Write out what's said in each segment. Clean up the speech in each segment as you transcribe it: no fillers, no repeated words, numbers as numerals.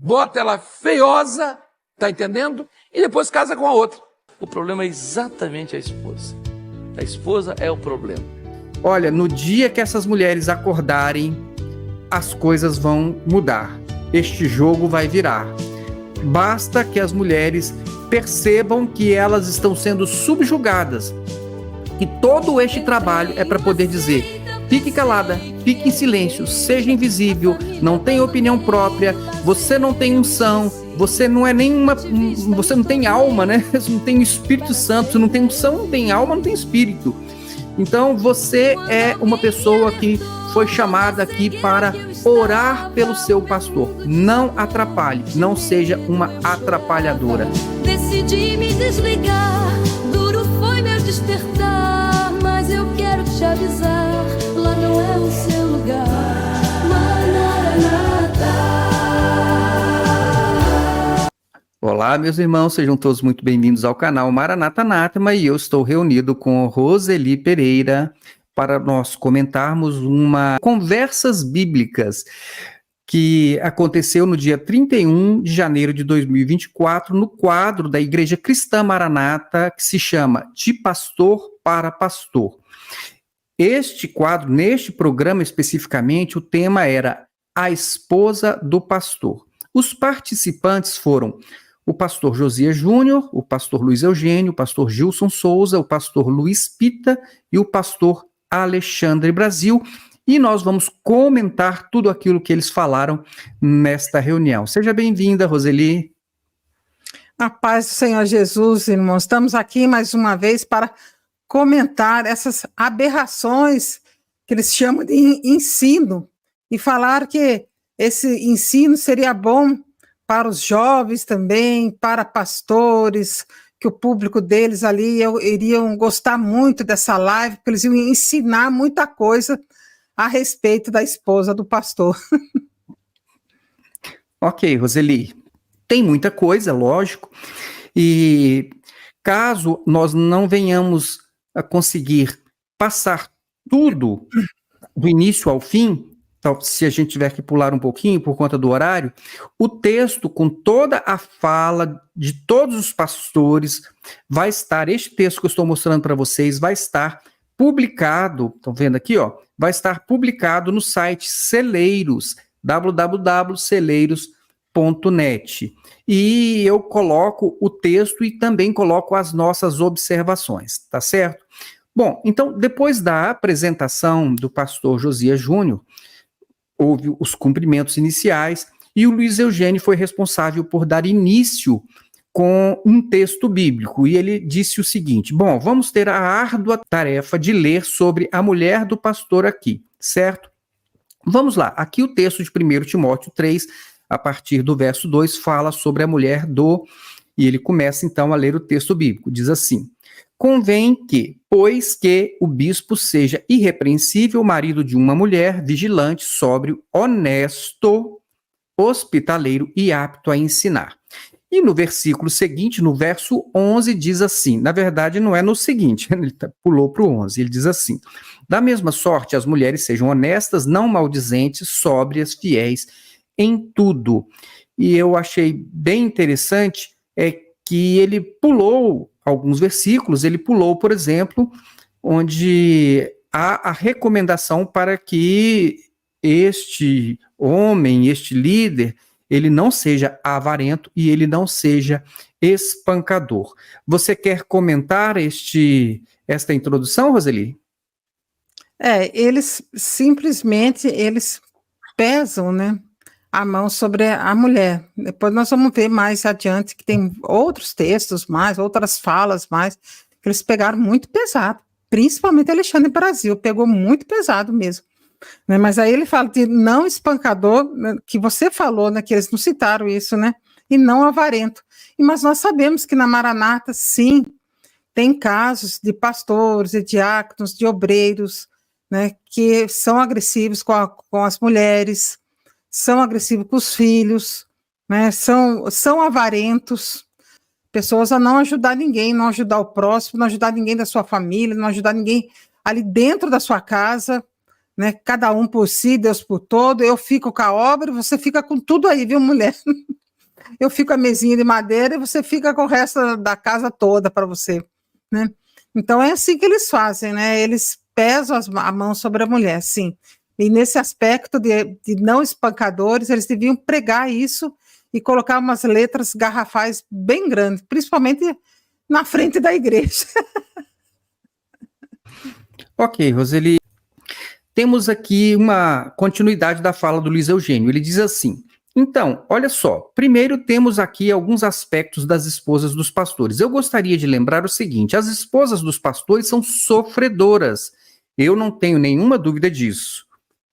bota ela feiosa, tá entendendo? E depois casa com a outra. O problema é exatamente a esposa. A esposa é o problema. Olha, no dia que essas mulheres acordarem, as coisas vão mudar. Este jogo vai virar. Basta que as mulheres percebam que elas estão sendo subjugadas. Que todo este trabalho é para poder dizer: fique calada, fique em silêncio, seja invisível, não tenha opinião própria, você não tem unção, você não é nenhuma, você não tem alma, né? Você não tem o Espírito Santo, você não tem unção, não tem alma, não tem espírito. Então você é uma pessoa que foi chamada aqui para orar pelo seu pastor. Não atrapalhe, não seja uma atrapalhadora. Decidi me desligar, duro foi meu despertar, mas eu quero te avisar, lá não é o seu lugar. Maranata. Olá, meus irmãos, sejam todos muito bem-vindos ao canal Maranata Anátema, e eu estou reunido com Roseli Pereira para nós comentarmos uma conversas bíblicas que aconteceu no dia 31 de janeiro de 2024, no quadro da Igreja Cristã Maranata, que se chama De Pastor para Pastor. Este quadro, neste programa especificamente, o tema era A Esposa do Pastor. Os participantes foram o pastor Josias Júnior, o pastor Luiz Eugênio, o pastor Gilson Souza, o pastor Luiz Pita e o pastor Alexandre Brasil, e nós vamos comentar tudo aquilo que eles falaram nesta reunião. Seja bem-vinda, Roseli. A paz do Senhor Jesus, irmãos. Estamos aqui mais uma vez para comentar essas aberrações que eles chamam de ensino e falar que esse ensino seria bom para os jovens também, para pastores, que o público deles ali iriam gostar muito dessa live, porque eles iam ensinar muita coisa a respeito da esposa do pastor. Ok, Roseli, tem muita coisa, lógico, e caso nós não venhamos a conseguir passar tudo do início ao fim, então, se a gente tiver que pular um pouquinho por conta do horário, o texto com toda a fala de todos os pastores vai estar, este texto que eu estou mostrando para vocês, vai estar publicado, estão vendo aqui, ó, vai estar publicado no site Celeiros, www.celeiros.net. E eu coloco o texto e também coloco as nossas observações, tá certo? Bom, então, depois da apresentação do pastor Josias Júnior, houve os cumprimentos iniciais e o Luiz Eugênio foi responsável por dar início com um texto bíblico, e ele disse o seguinte: bom, vamos ter a árdua tarefa de ler sobre a mulher do pastor aqui, certo? Vamos lá, aqui o texto de 1 Timóteo 3, a partir do verso 2, fala sobre a mulher do... E ele começa então a ler o texto bíblico, diz assim: convém que, pois que o bispo seja irrepreensível, marido de uma mulher, vigilante, sóbrio, honesto, hospitaleiro e apto a ensinar. E no versículo seguinte, no verso 11, diz assim, na verdade não é no seguinte, ele pulou para o 11, ele diz assim: da mesma sorte as mulheres sejam honestas, não maldizentes, sóbrias, fiéis em tudo. E eu achei bem interessante que ele pulou alguns versículos, ele pulou, por exemplo, onde há a recomendação para que este homem, este líder, ele não seja avarento e ele não seja espancador. Você quer comentar esta introdução, Roseli? Eles simplesmente, eles pesam, né, a mão sobre a mulher. Depois nós vamos ver mais adiante que tem outros textos mais, outras falas mais, que eles pegaram muito pesado, principalmente Alexandre Brasil, pegou muito pesado mesmo. Né? Mas aí ele fala de não espancador, né, que você falou, né, que eles não citaram isso, né, e não avarento. Mas nós sabemos que na Maranata, sim, tem casos de pastores, de diáconos, de obreiros, né, que são agressivos com as mulheres, são agressivos com os filhos, né, são avarentos, pessoas a não ajudar ninguém, não ajudar o próximo, não ajudar ninguém da sua família, não ajudar ninguém ali dentro da sua casa, né? Cada um por si, Deus por todo. Eu fico com a obra e você fica com tudo aí, viu, mulher? Eu fico com a mesinha de madeira e você fica com o resto da casa toda para você, né? Então é assim que eles fazem, né? Eles pesam a mão sobre a mulher, sim. E nesse aspecto de não espancadores, eles deviam pregar isso e colocar umas letras garrafais bem grandes, principalmente na frente da igreja. Ok, Roseli. Temos aqui uma continuidade da fala do Luiz Eugênio. Ele diz assim: então, olha só, primeiro temos aqui alguns aspectos das esposas dos pastores. Eu gostaria de lembrar o seguinte: as esposas dos pastores são sofredoras. Eu não tenho nenhuma dúvida disso.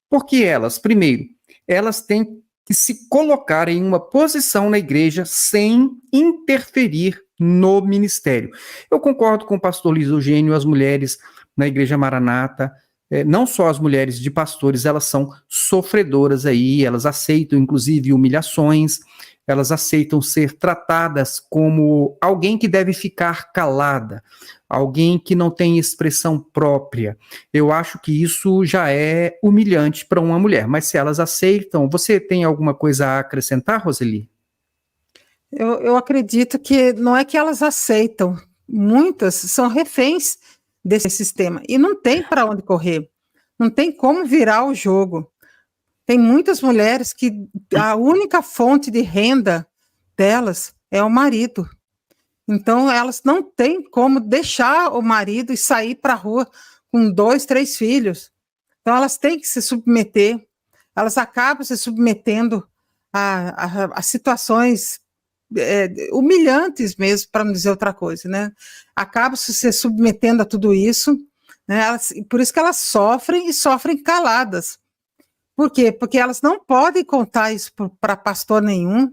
Porque elas, primeiro, elas têm que se colocar em uma posição na igreja sem interferir no ministério. Eu concordo com o pastor Luiz Eugênio, as mulheres na Igreja Maranata, não só as mulheres de pastores, elas são sofredoras aí, elas aceitam inclusive humilhações, elas aceitam ser tratadas como alguém que deve ficar calada, alguém que não tem expressão própria. Eu acho que isso já é humilhante para uma mulher, mas se elas aceitam, você tem alguma coisa a acrescentar, Roseli? Eu acredito que não é que elas aceitam, muitas são reféns desse sistema e não tem para onde correr, não tem como virar o jogo. Tem muitas mulheres que a única fonte de renda delas é o marido. Então, elas não têm como deixar o marido e sair para a rua com 2, 3 filhos. Então, elas têm que se submeter, elas acabam se submetendo a situações humilhantes mesmo, para não dizer outra coisa, né? Acabam se submetendo a tudo isso, né? Por isso que elas sofrem e sofrem caladas. Por quê? Porque elas não podem contar isso para pastor nenhum,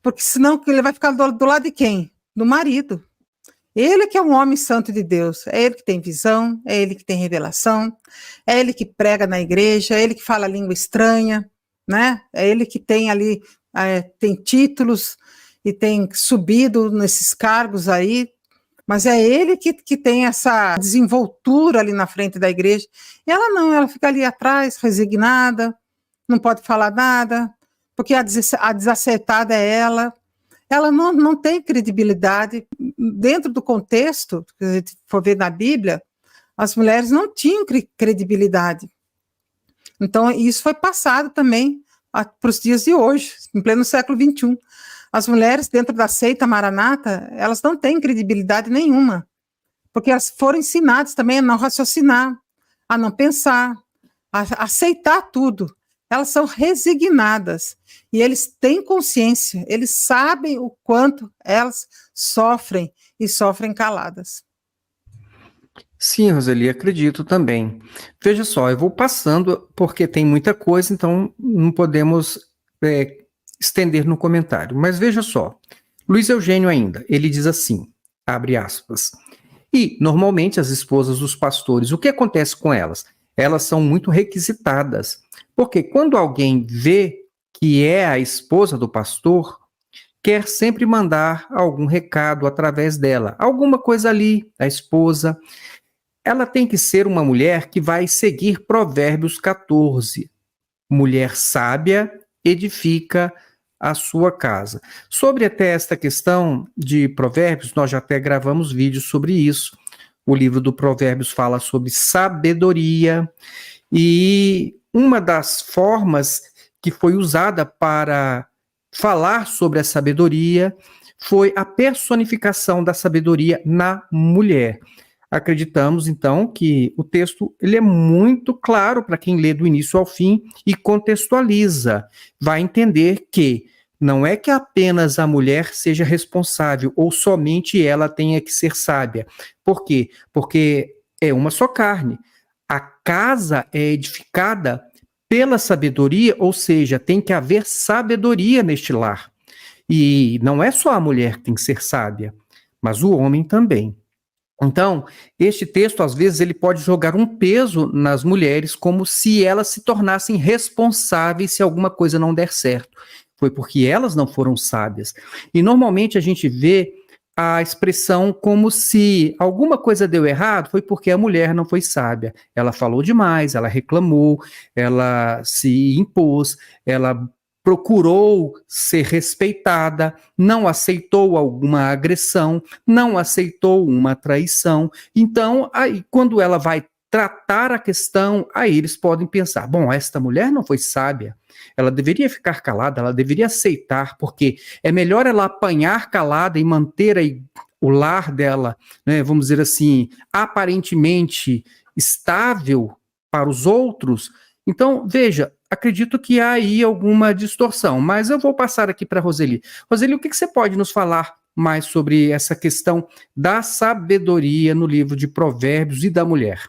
porque senão ele vai ficar do lado de quem? Do marido. Ele que é um homem santo de Deus, é ele que tem visão, é ele que tem revelação, é ele que prega na igreja, é ele que fala língua estranha, né? É ele que tem ali, tem títulos e tem subido nesses cargos aí, mas é ele que tem essa desenvoltura ali na frente da igreja. E ela não, ela fica ali atrás, resignada, não pode falar nada, porque a desacertada é ela. Ela não tem credibilidade. Dentro do contexto, que a gente for ver na Bíblia, as mulheres não tinham credibilidade. Então, isso foi passado também para os dias de hoje, em pleno século XXI. As mulheres dentro da seita Maranata, elas não têm credibilidade nenhuma, porque elas foram ensinadas também a não raciocinar, a não pensar, a aceitar tudo. Elas são resignadas e eles têm consciência, eles sabem o quanto elas sofrem e sofrem caladas. Sim, Roseli, acredito também. Veja só, eu vou passando porque tem muita coisa, então não podemos estender no comentário. Mas veja só, Luiz Eugênio ainda, ele diz assim, abre aspas, e normalmente as esposas dos pastores, o que acontece com elas? Elas são muito requisitadas, porque quando alguém vê que é a esposa do pastor, quer sempre mandar algum recado através dela, alguma coisa ali, a esposa. Ela tem que ser uma mulher que vai seguir Provérbios 14. Mulher sábia edifica a sua casa. Sobre até esta questão de Provérbios, nós já até gravamos vídeos sobre isso. O livro do Provérbios fala sobre sabedoria e uma das formas que foi usada para falar sobre a sabedoria foi a personificação da sabedoria na mulher. Acreditamos, então, que o texto ele é muito claro para quem lê do início ao fim e contextualiza. Vai entender que não é que apenas a mulher seja responsável ou somente ela tenha que ser sábia. Por quê? Porque é uma só carne. A casa é edificada pela sabedoria, ou seja, tem que haver sabedoria neste lar. E não é só a mulher que tem que ser sábia, mas o homem também. Então, este texto, às vezes, ele pode jogar um peso nas mulheres como se elas se tornassem responsáveis se alguma coisa não der certo. Foi porque elas não foram sábias. E, normalmente, a gente vê a expressão como se alguma coisa deu errado, foi porque a mulher não foi sábia. Ela falou demais, ela reclamou, ela se impôs, ela procurou ser respeitada, não aceitou alguma agressão, não aceitou uma traição. Então, aí, quando ela vai tratar a questão, aí eles podem pensar, bom, esta mulher não foi sábia, ela deveria ficar calada, ela deveria aceitar, porque é melhor ela apanhar calada e manter aí o lar dela, né, vamos dizer assim, aparentemente estável para os outros. Então, veja, acredito que há aí alguma distorção, mas eu vou passar aqui para a Roseli. Roseli, o que você pode nos falar mais sobre essa questão da sabedoria no livro de Provérbios e da mulher?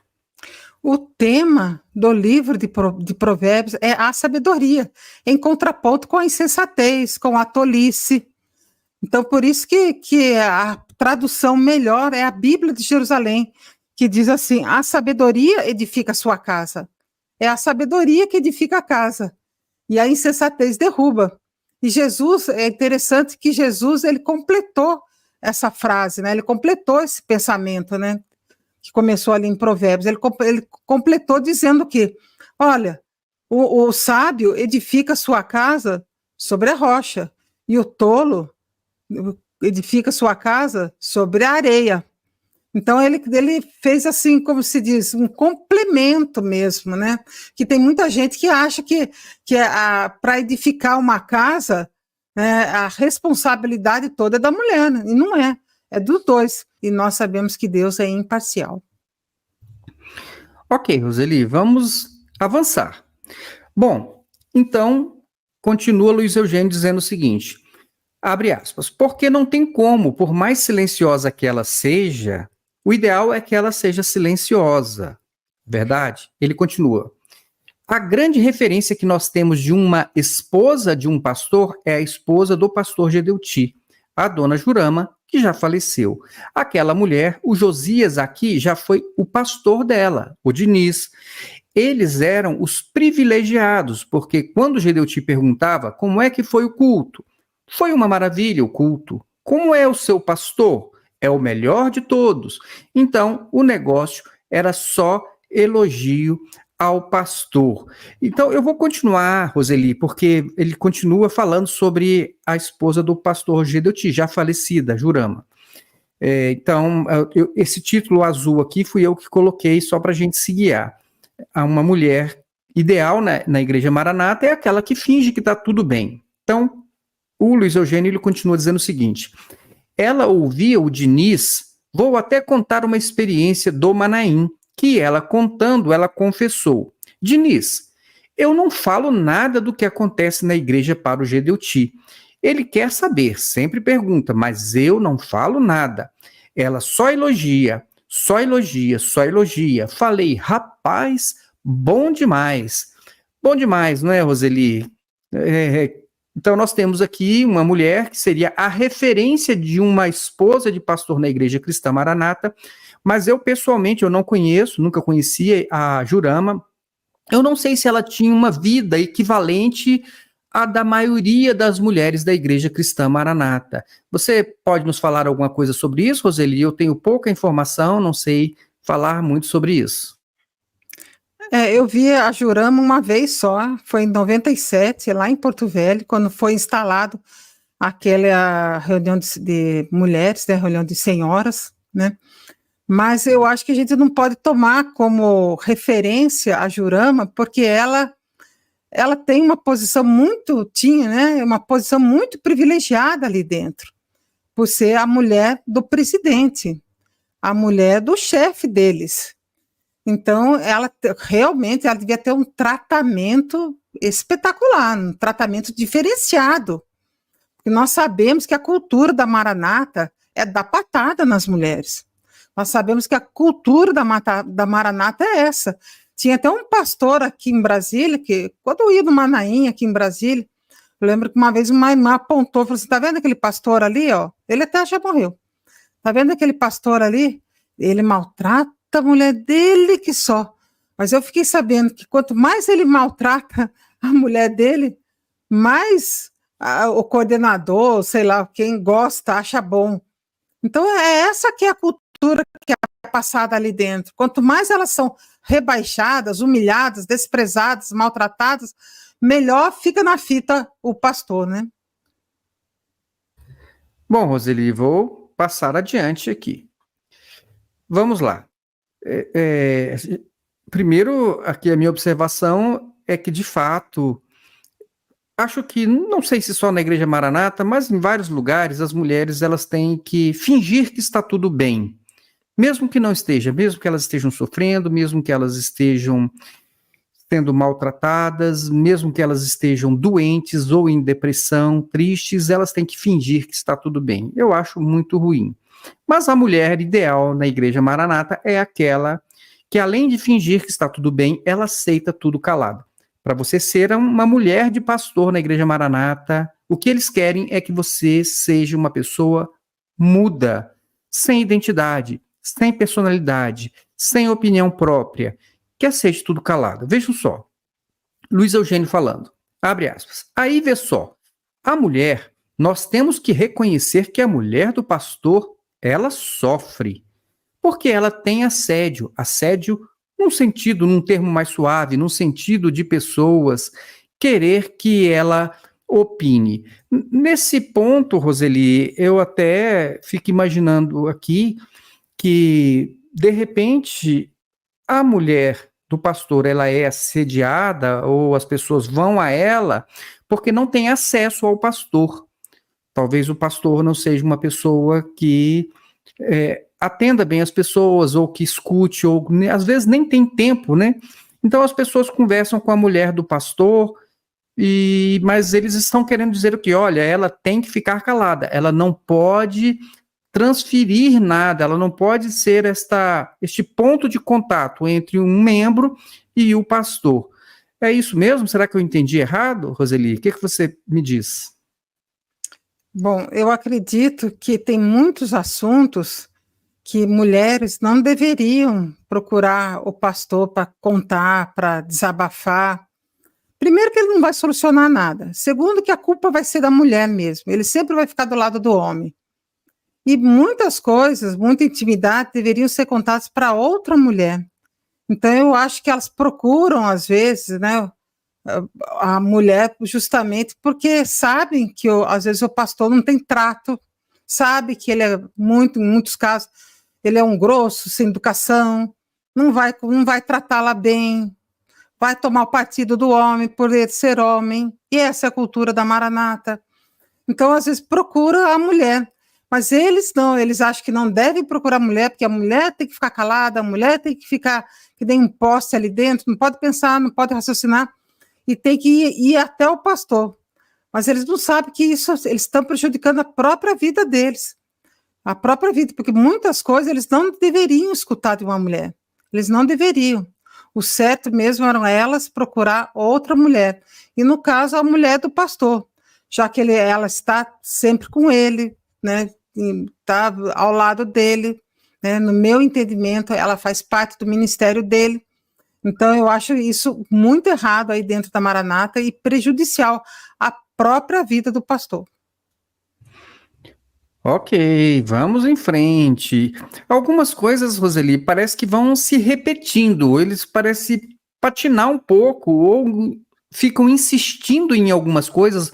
O tema do livro de Provérbios é a sabedoria, em contraponto com a insensatez, com a tolice. Então, por isso que a tradução melhor é a Bíblia de Jerusalém, que diz assim: a sabedoria edifica a sua casa. É a sabedoria que edifica a casa, e a insensatez derruba. E Jesus, é interessante que Jesus, ele completou essa frase, né? Ele completou esse pensamento, né? Que começou ali em Provérbios, ele completou dizendo que, olha, o sábio edifica sua casa sobre a rocha, e o tolo edifica sua casa sobre a areia. Então, ele fez assim, como se diz, um complemento mesmo, né? Que tem muita gente que acha que para edificar uma casa, a responsabilidade toda é da mulher, né? E não é. É dos dois, e nós sabemos que Deus é imparcial. Ok, Roseli, vamos avançar. Bom, então, continua Luiz Eugênio dizendo o seguinte, abre aspas, porque não tem como, por mais silenciosa que ela seja, o ideal é que ela seja silenciosa, verdade? Ele continua, a grande referência que nós temos de uma esposa de um pastor é a esposa do pastor Gedeuti, a dona Jurama, que já faleceu. Aquela mulher, o Josias aqui, já foi o pastor dela, o Diniz. Eles eram os privilegiados, porque quando Gedeuti perguntava como é que foi o culto, foi uma maravilha o culto. Como é o seu pastor? É o melhor de todos. Então, o negócio era só elogio ao pastor. Então, eu vou continuar, Roseli, porque ele continua falando sobre a esposa do pastor Gedeuti, já falecida, Jurama. Então, esse título azul aqui fui eu que coloquei só para a gente se guiar. Uma mulher ideal na Igreja Maranata é aquela que finge que está tudo bem. Então, o Luiz Eugênio ele continua dizendo o seguinte, ela ouvia o Diniz, vou até contar uma experiência do Manaim, que ela contando, ela confessou, Diniz, eu não falo nada do que acontece na igreja para o Gedeuti. Ele quer saber, sempre pergunta, mas eu não falo nada. Ela só elogia, só elogia, só elogia. Falei, rapaz, bom demais. Bom demais, não é, Roseli? Então nós temos aqui uma mulher que seria a referência de uma esposa de pastor na Igreja Cristã Maranata, mas eu pessoalmente eu não conheço, nunca conhecia a Jurama. Eu não sei se ela tinha uma vida equivalente à da maioria das mulheres da Igreja Cristã Maranata. Você pode nos falar alguma coisa sobre isso, Roseli? Eu tenho pouca informação, não sei falar muito sobre isso. Eu vi a Jurama uma vez só, foi em 97, lá em Porto Velho, quando foi instalado aquela reunião de mulheres, né, reunião de senhoras, né? Mas eu acho que a gente não pode tomar como referência a Jurama, porque ela tem uma posição né, uma posição muito privilegiada ali dentro, por ser a mulher do presidente, a mulher do chefe deles. Então, ela devia ter um tratamento espetacular, um tratamento diferenciado. Porque nós sabemos que a cultura da Maranata é dar patada nas mulheres. Nós sabemos que a cultura da Maranata é essa. Tinha até um pastor aqui em Brasília, que quando eu ia no Manaim, aqui em Brasília, eu lembro que uma vez uma irmã apontou e falou assim, tá vendo aquele pastor ali, ó? Ele até já morreu. Tá vendo aquele pastor ali? Ele maltrata a mulher dele que só. Mas eu fiquei sabendo que quanto mais ele maltrata a mulher dele, mais o coordenador, sei lá, quem gosta, acha bom. Então, é essa que é a cultura que é passada ali dentro. Quanto mais elas são rebaixadas, humilhadas, desprezadas, maltratadas, melhor fica na fita o pastor, né? Bom, Roseli, vou passar adiante aqui. Vamos lá. Primeiro, aqui a minha observação é que, de fato, acho que, não sei se só na Igreja Maranata, mas em vários lugares, as mulheres elas têm que fingir que está tudo bem. Mesmo que não esteja, mesmo que elas estejam sofrendo, mesmo que elas estejam sendo maltratadas, mesmo que elas estejam doentes ou em depressão, tristes, elas têm que fingir que está tudo bem. Eu acho muito ruim. Mas a mulher ideal na Igreja Maranata é aquela que, além de fingir que está tudo bem, ela aceita tudo calada. Para você ser uma mulher de pastor na Igreja Maranata, o que eles querem é que você seja uma pessoa muda, sem identidade, sem personalidade, sem opinião própria, que aceite tudo calado. Vejam só, Luiz Eugênio falando, abre aspas, aí vê só, a mulher, nós temos que reconhecer que a mulher do pastor, ela sofre, porque ela tem assédio num sentido, num termo mais suave, num sentido de pessoas querer que ela opine. Nesse ponto, Roseli, eu até fico imaginando aqui que, de repente, a mulher do pastor, ela é assediada ou as pessoas vão a ela porque não tem acesso ao pastor. Talvez o pastor não seja uma pessoa que atenda bem as pessoas, ou que escute, ou às vezes nem tem tempo, né? Então as pessoas conversam com a mulher do pastor, mas eles estão querendo dizer o quê? Olha, ela tem que ficar calada, ela não pode transferir nada, ela não pode ser este ponto de contato entre um membro e o pastor. É isso mesmo? Será que eu entendi errado, Roseli? O que você me diz? Bom, eu acredito que tem muitos assuntos que mulheres não deveriam procurar o pastor para contar, para desabafar. Primeiro, que ele não vai solucionar nada. Segundo, que a culpa vai ser da mulher mesmo. Ele sempre vai ficar do lado do homem. E muitas coisas, muita intimidade, deveriam ser contadas para outra mulher. Então, eu acho que elas procuram, às vezes, né, a mulher justamente porque sabem que, às vezes, o pastor não tem trato, sabe que ele é em muitos casos, ele é um grosso, sem educação, não vai tratá-la bem, vai tomar o partido do homem por ele ser homem, e essa é a cultura da Maranata. Então, às vezes, procura a mulher, mas eles não, eles acham que não devem procurar a mulher, porque a mulher tem que ficar calada, a mulher tem que ficar, que nem um poste ali dentro, não pode pensar, não pode raciocinar, e tem que ir até o pastor. Mas eles não sabem que isso, eles estão prejudicando a própria vida deles, a própria vida, porque muitas coisas eles não deveriam escutar de uma mulher, eles não deveriam. O certo mesmo eram elas procurar outra mulher, e no caso a mulher do pastor, já que ela está sempre com ele, né, está ao lado dele, né, no meu entendimento, ela faz parte do ministério dele. Então, eu acho isso muito errado aí dentro da Maranata e prejudicial à própria vida do pastor. Ok, vamos em frente. Algumas coisas, Roseli, parece que vão se repetindo, eles parecem patinar um pouco ou ficam insistindo em algumas coisas,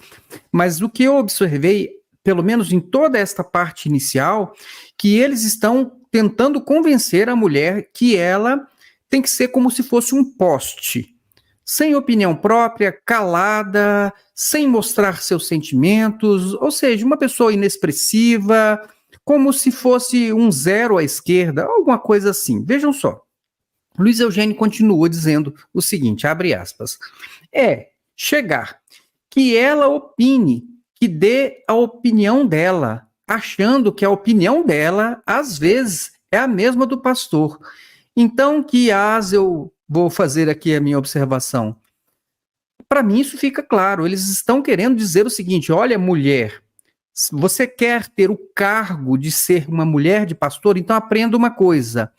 mas o que eu observei, pelo menos em toda esta parte inicial, que eles estão tentando convencer a mulher que ela tem que ser como se fosse um poste, sem opinião própria, calada, sem mostrar seus sentimentos, ou seja, uma pessoa inexpressiva, como se fosse um zero à esquerda, alguma coisa assim. Vejam só, Luiz Eugênio continua dizendo o seguinte, abre aspas, chegar, que ela opine, que dê a opinião dela, achando que a opinião dela, às vezes, é a mesma do pastor. Então, eu vou fazer aqui a minha observação. Para mim, isso fica claro. Eles estão querendo dizer o seguinte, olha, mulher, você quer ter o cargo de ser uma mulher de pastor? Então, aprenda uma coisa.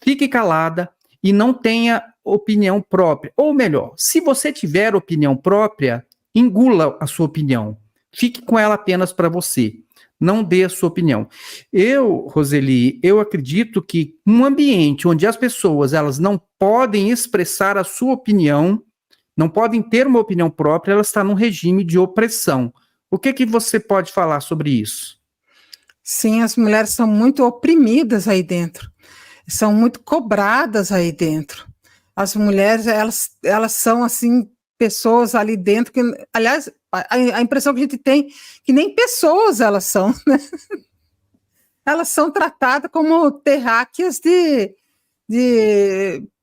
Fique calada e não tenha opinião própria. Ou melhor, se você tiver opinião própria, engula a sua opinião. Fique com ela apenas para você. não dê a sua opinião. Eu, Roseli, eu acredito que um ambiente onde as pessoas elas não podem expressar a sua opinião, não podem ter uma opinião própria, ela está num regime de opressão. O que você pode falar sobre isso? Sim, as mulheres são muito oprimidas aí dentro, são muito cobradas aí dentro. As mulheres, elas são, assim, pessoas ali dentro que, aliás, a impressão que a gente tem que nem pessoas elas são, né? Elas são tratadas como terráqueas de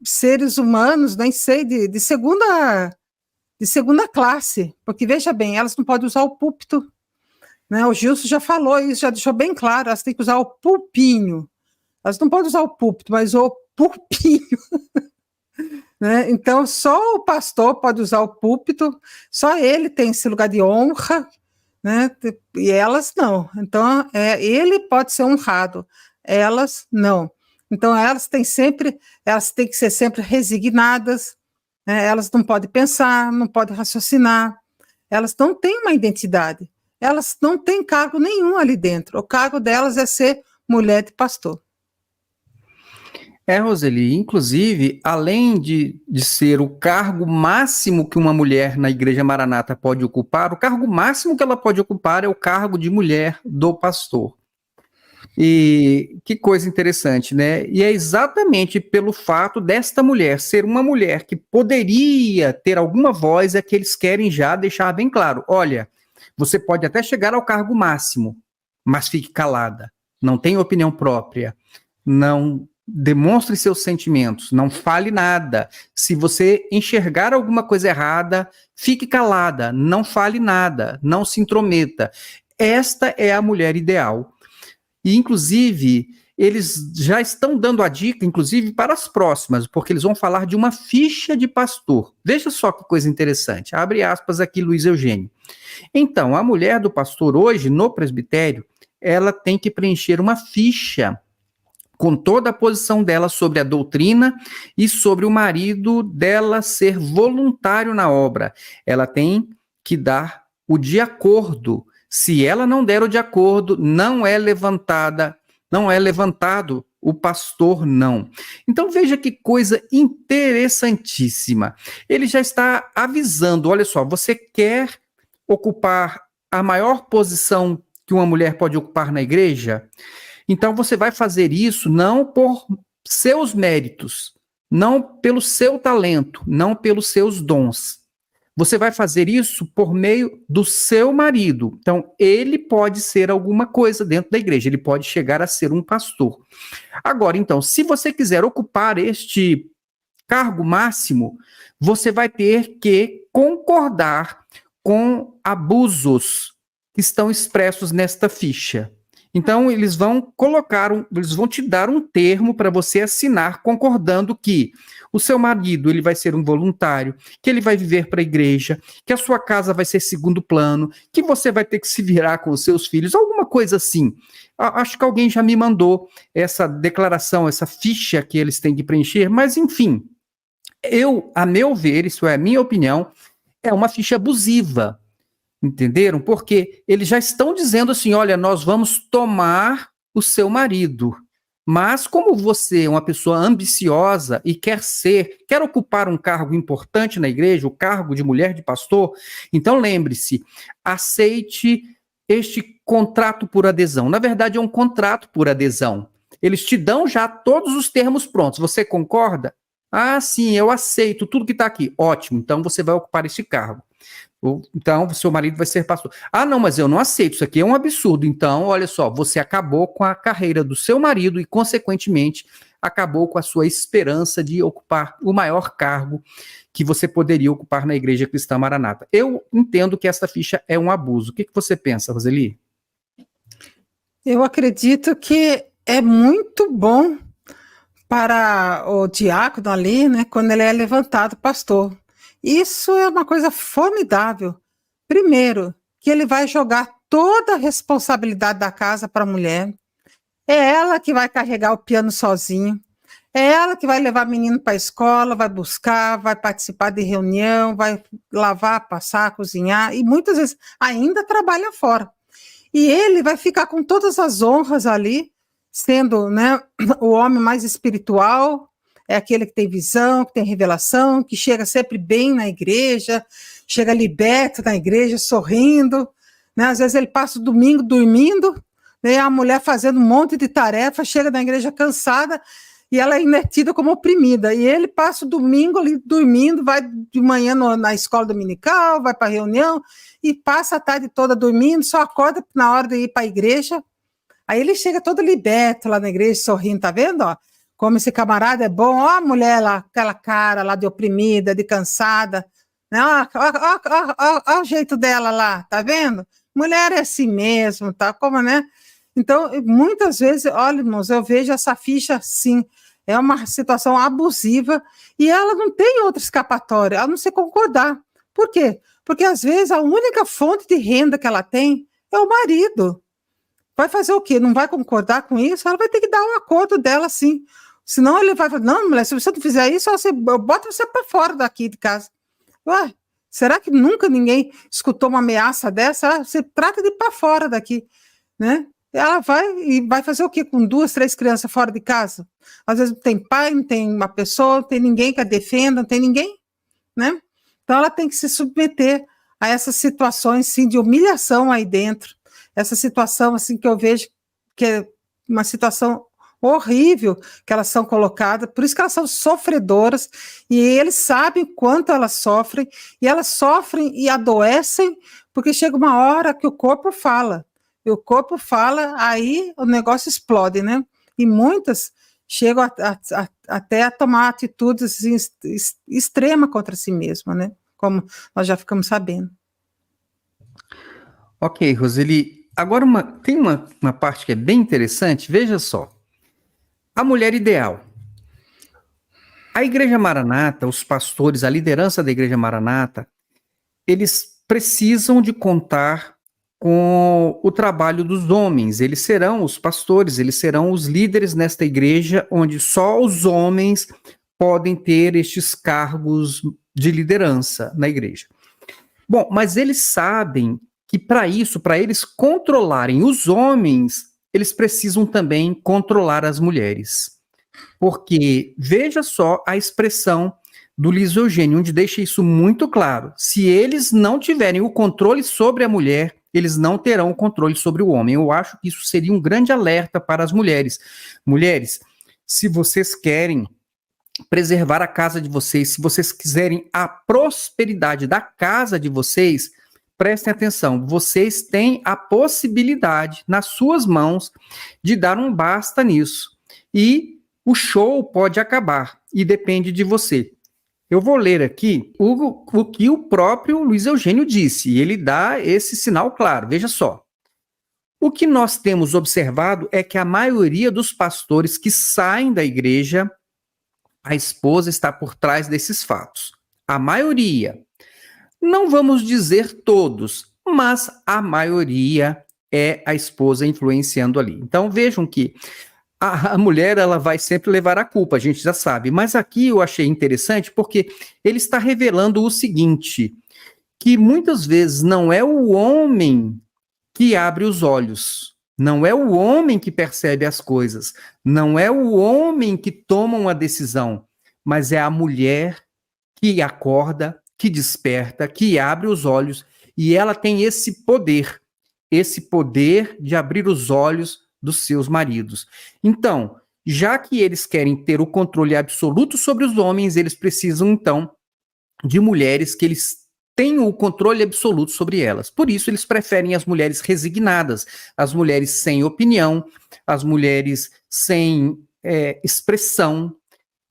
seres humanos, nem sei, de segunda classe, porque, veja bem, elas não podem usar o púlpito, né? O Gilson já falou isso, já deixou bem claro, elas têm que usar o pulpinho, elas não podem usar o púlpito, mas o pulpinho, né? Então, só o pastor pode usar o púlpito, só ele tem esse lugar de honra, né? E elas não. Então, ele pode ser honrado, elas não. Então, elas têm que ser sempre resignadas, né? Elas não podem pensar, não podem raciocinar, elas não têm uma identidade, elas não têm cargo nenhum ali dentro. O cargo delas é ser mulher de pastor. Roseli, inclusive, além de ser o cargo máximo que uma mulher na Igreja Maranata pode ocupar, o cargo máximo que ela pode ocupar é o cargo de mulher do pastor. E que coisa interessante, né? E é exatamente pelo fato desta mulher ser uma mulher que poderia ter alguma voz é que eles querem já deixar bem claro, olha, você pode até chegar ao cargo máximo, mas fique calada, não tenha opinião própria, não demonstre seus sentimentos, não fale nada. Se você enxergar alguma coisa errada, fique calada, não fale nada, não se intrometa. Esta é a mulher ideal. E, inclusive, eles já estão dando a dica, inclusive, para as próximas, porque eles vão falar de uma ficha de pastor. Veja só que coisa interessante. Abre aspas aqui, Luiz Eugênio. Então, a mulher do pastor hoje, no presbitério, ela tem que preencher uma ficha com toda a posição dela sobre a doutrina e sobre o marido dela ser voluntário na obra. Ela tem que dar o de acordo. Se ela não der o de acordo, não é levantado o pastor, não. Então veja que coisa interessantíssima. Ele já está avisando, olha só, você quer ocupar a maior posição que uma mulher pode ocupar na igreja? Então você vai fazer isso não por seus méritos, não pelo seu talento, não pelos seus dons. Você vai fazer isso por meio do seu marido. Então, ele pode ser alguma coisa dentro da igreja, ele pode chegar a ser um pastor. Agora, então, se você quiser ocupar este cargo máximo, você vai ter que concordar com abusos que estão expressos nesta ficha. Então, eles vão te dar um termo para você assinar, concordando que o seu marido ele vai ser um voluntário, que ele vai viver para a igreja, que a sua casa vai ser segundo plano, que você vai ter que se virar com os seus filhos, alguma coisa assim. Acho que alguém já me mandou essa declaração, essa ficha que eles têm que preencher, mas enfim, a meu ver, isso é a minha opinião, é uma ficha abusiva. Entenderam? Porque eles já estão dizendo assim, olha, nós vamos tomar o seu marido. Mas como você é uma pessoa ambiciosa e quer ocupar um cargo importante na igreja, o cargo de mulher de pastor, então lembre-se, aceite este contrato por adesão. Na verdade, é um contrato por adesão. Eles te dão já todos os termos prontos. Você concorda? Ah, sim, eu aceito tudo que está aqui. Ótimo, então você vai ocupar esse cargo. Então, seu marido vai ser pastor. Ah, não, mas eu não aceito, isso aqui é um absurdo. Então, olha só, você acabou com a carreira do seu marido e, consequentemente, acabou com a sua esperança de ocupar o maior cargo que você poderia ocupar na Igreja Cristã Maranata. Eu entendo que essa ficha é um abuso. O que você pensa, Roseli? Eu acredito que é muito bom para o diácono ali, né, quando ele é levantado pastor. Isso é uma coisa formidável. Primeiro, que ele vai jogar toda a responsabilidade da casa para a mulher. É ela que vai carregar o piano sozinho. É ela que vai levar o menino para a escola, vai buscar, vai participar de reunião, vai lavar, passar, cozinhar e muitas vezes ainda trabalha fora. e ele vai ficar com todas as honras ali, sendo, né, o homem mais espiritual, é aquele que tem visão, que tem revelação, que chega sempre bem na igreja, chega liberto na igreja, sorrindo, né? Às vezes ele passa o domingo dormindo, né? A mulher fazendo um monte de tarefa, chega na igreja cansada, e ela ainda é tida como oprimida, e ele passa o domingo ali dormindo, vai de manhã na escola dominical, vai para a reunião, e passa a tarde toda dormindo, só acorda na hora de ir para a igreja. Aí ele chega todo liberto lá na igreja, sorrindo, tá vendo, ó? Como esse camarada é bom, ó a mulher lá, aquela cara lá de oprimida, de cansada, né? Ó o jeito dela lá, tá vendo? Mulher é assim mesmo, tá? Como, né? Então, muitas vezes, olha, irmãos, eu vejo essa ficha assim, é uma situação abusiva e ela não tem outra escapatória, a não ser concordar. Por quê? Porque às vezes a única fonte de renda que ela tem é o marido. Vai fazer o quê? Não vai concordar com isso? Ela vai ter que dar um acordo dela, sim. Senão ele vai falar, não, mulher, se você não fizer isso, eu boto você para fora daqui de casa. Ué, será que nunca ninguém escutou uma ameaça dessa? Você trata de ir para fora daqui, né? Ela vai fazer o quê com 2, 3 crianças fora de casa? Às vezes não tem pai, não tem uma pessoa, não tem ninguém que a defenda, não tem ninguém, né? Então ela tem que se submeter a essas situações, sim, de humilhação aí dentro. Essa situação, assim, que eu vejo que é uma situação horrível que elas são colocadas, por isso que elas são sofredoras, e eles sabem quanto elas sofrem e adoecem, porque chega uma hora que o corpo fala, aí o negócio explode, né? E muitas chegam até a tomar atitudes assim, extremas contra si mesmas, né? Como nós já ficamos sabendo. Ok, Roseli. Agora tem uma parte que é bem interessante, veja só. A mulher ideal. A Igreja Maranata, os pastores, a liderança da Igreja Maranata, eles precisam de contar com o trabalho dos homens. Eles serão os pastores, eles serão os líderes nesta igreja, onde só os homens podem ter estes cargos de liderança na igreja. Bom, mas eles sabem que para isso, para eles controlarem os homens, eles precisam também controlar as mulheres. Porque veja só a expressão do Luiz Eugênio, onde deixa isso muito claro. Se eles não tiverem o controle sobre a mulher, eles não terão o controle sobre o homem. Eu acho que isso seria um grande alerta para as mulheres. Mulheres, se vocês querem preservar a casa de vocês, se vocês quiserem a prosperidade da casa de vocês, prestem atenção, vocês têm a possibilidade nas suas mãos de dar um basta nisso. E o show pode acabar e depende de você. Eu vou ler aqui o que o próprio Luiz Eugênio disse, e ele dá esse sinal claro. Veja só. O que nós temos observado é que a maioria dos pastores que saem da igreja, a esposa está por trás desses fatos. A maioria. Não vamos dizer todos, mas a maioria é a esposa influenciando ali. Então vejam que a mulher ela vai sempre levar a culpa, a gente já sabe. Mas aqui eu achei interessante porque ele está revelando o seguinte, que muitas vezes não é o homem que abre os olhos, não é o homem que percebe as coisas, não é o homem que toma uma decisão, mas é a mulher que acorda, que desperta, que abre os olhos, e ela tem esse poder de abrir os olhos dos seus maridos. Então, já que eles querem ter o controle absoluto sobre os homens, eles precisam, então, de mulheres que eles tenham o controle absoluto sobre elas. Por isso, eles preferem as mulheres resignadas, as mulheres sem opinião, as mulheres sem expressão,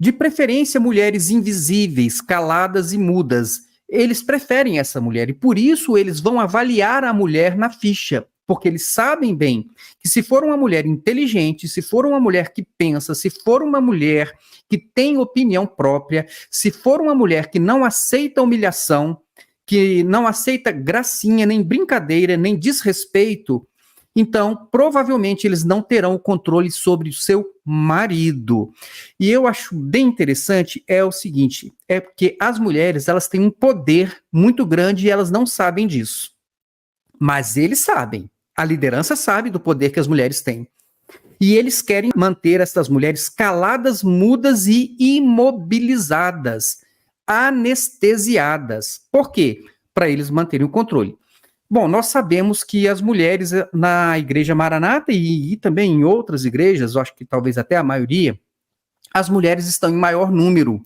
de preferência mulheres invisíveis, caladas e mudas. Eles preferem essa mulher e, por isso, eles vão avaliar a mulher na ficha, porque eles sabem bem que se for uma mulher inteligente, se for uma mulher que pensa, se for uma mulher que tem opinião própria, se for uma mulher que não aceita humilhação, que não aceita gracinha, nem brincadeira, nem desrespeito, então provavelmente eles não terão o controle sobre o seu marido. E eu acho bem interessante é o seguinte, é porque as mulheres elas têm um poder muito grande e elas não sabem disso. Mas eles sabem. A liderança sabe do poder que as mulheres têm. E eles querem manter essas mulheres caladas, mudas e imobilizadas, anestesiadas. Por quê? Para eles manterem o controle. Bom, nós sabemos que as mulheres na Igreja Maranata e também em outras igrejas, eu acho que talvez até a maioria, as mulheres estão em maior número.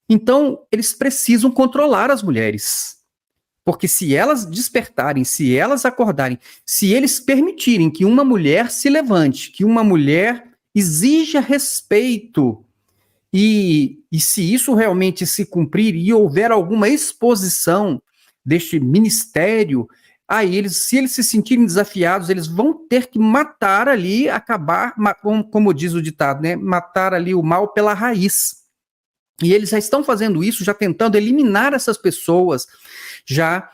Então, eles precisam controlar as mulheres. Porque se elas despertarem, se elas acordarem, se eles permitirem que uma mulher se levante, que uma mulher exija respeito, e se isso realmente se cumprir e houver alguma exposição deste ministério, aí se eles se sentirem desafiados, eles vão ter que matar ali, acabar, como diz o ditado, né? Matar ali o mal pela raiz. E eles já estão fazendo isso, já tentando eliminar essas pessoas, já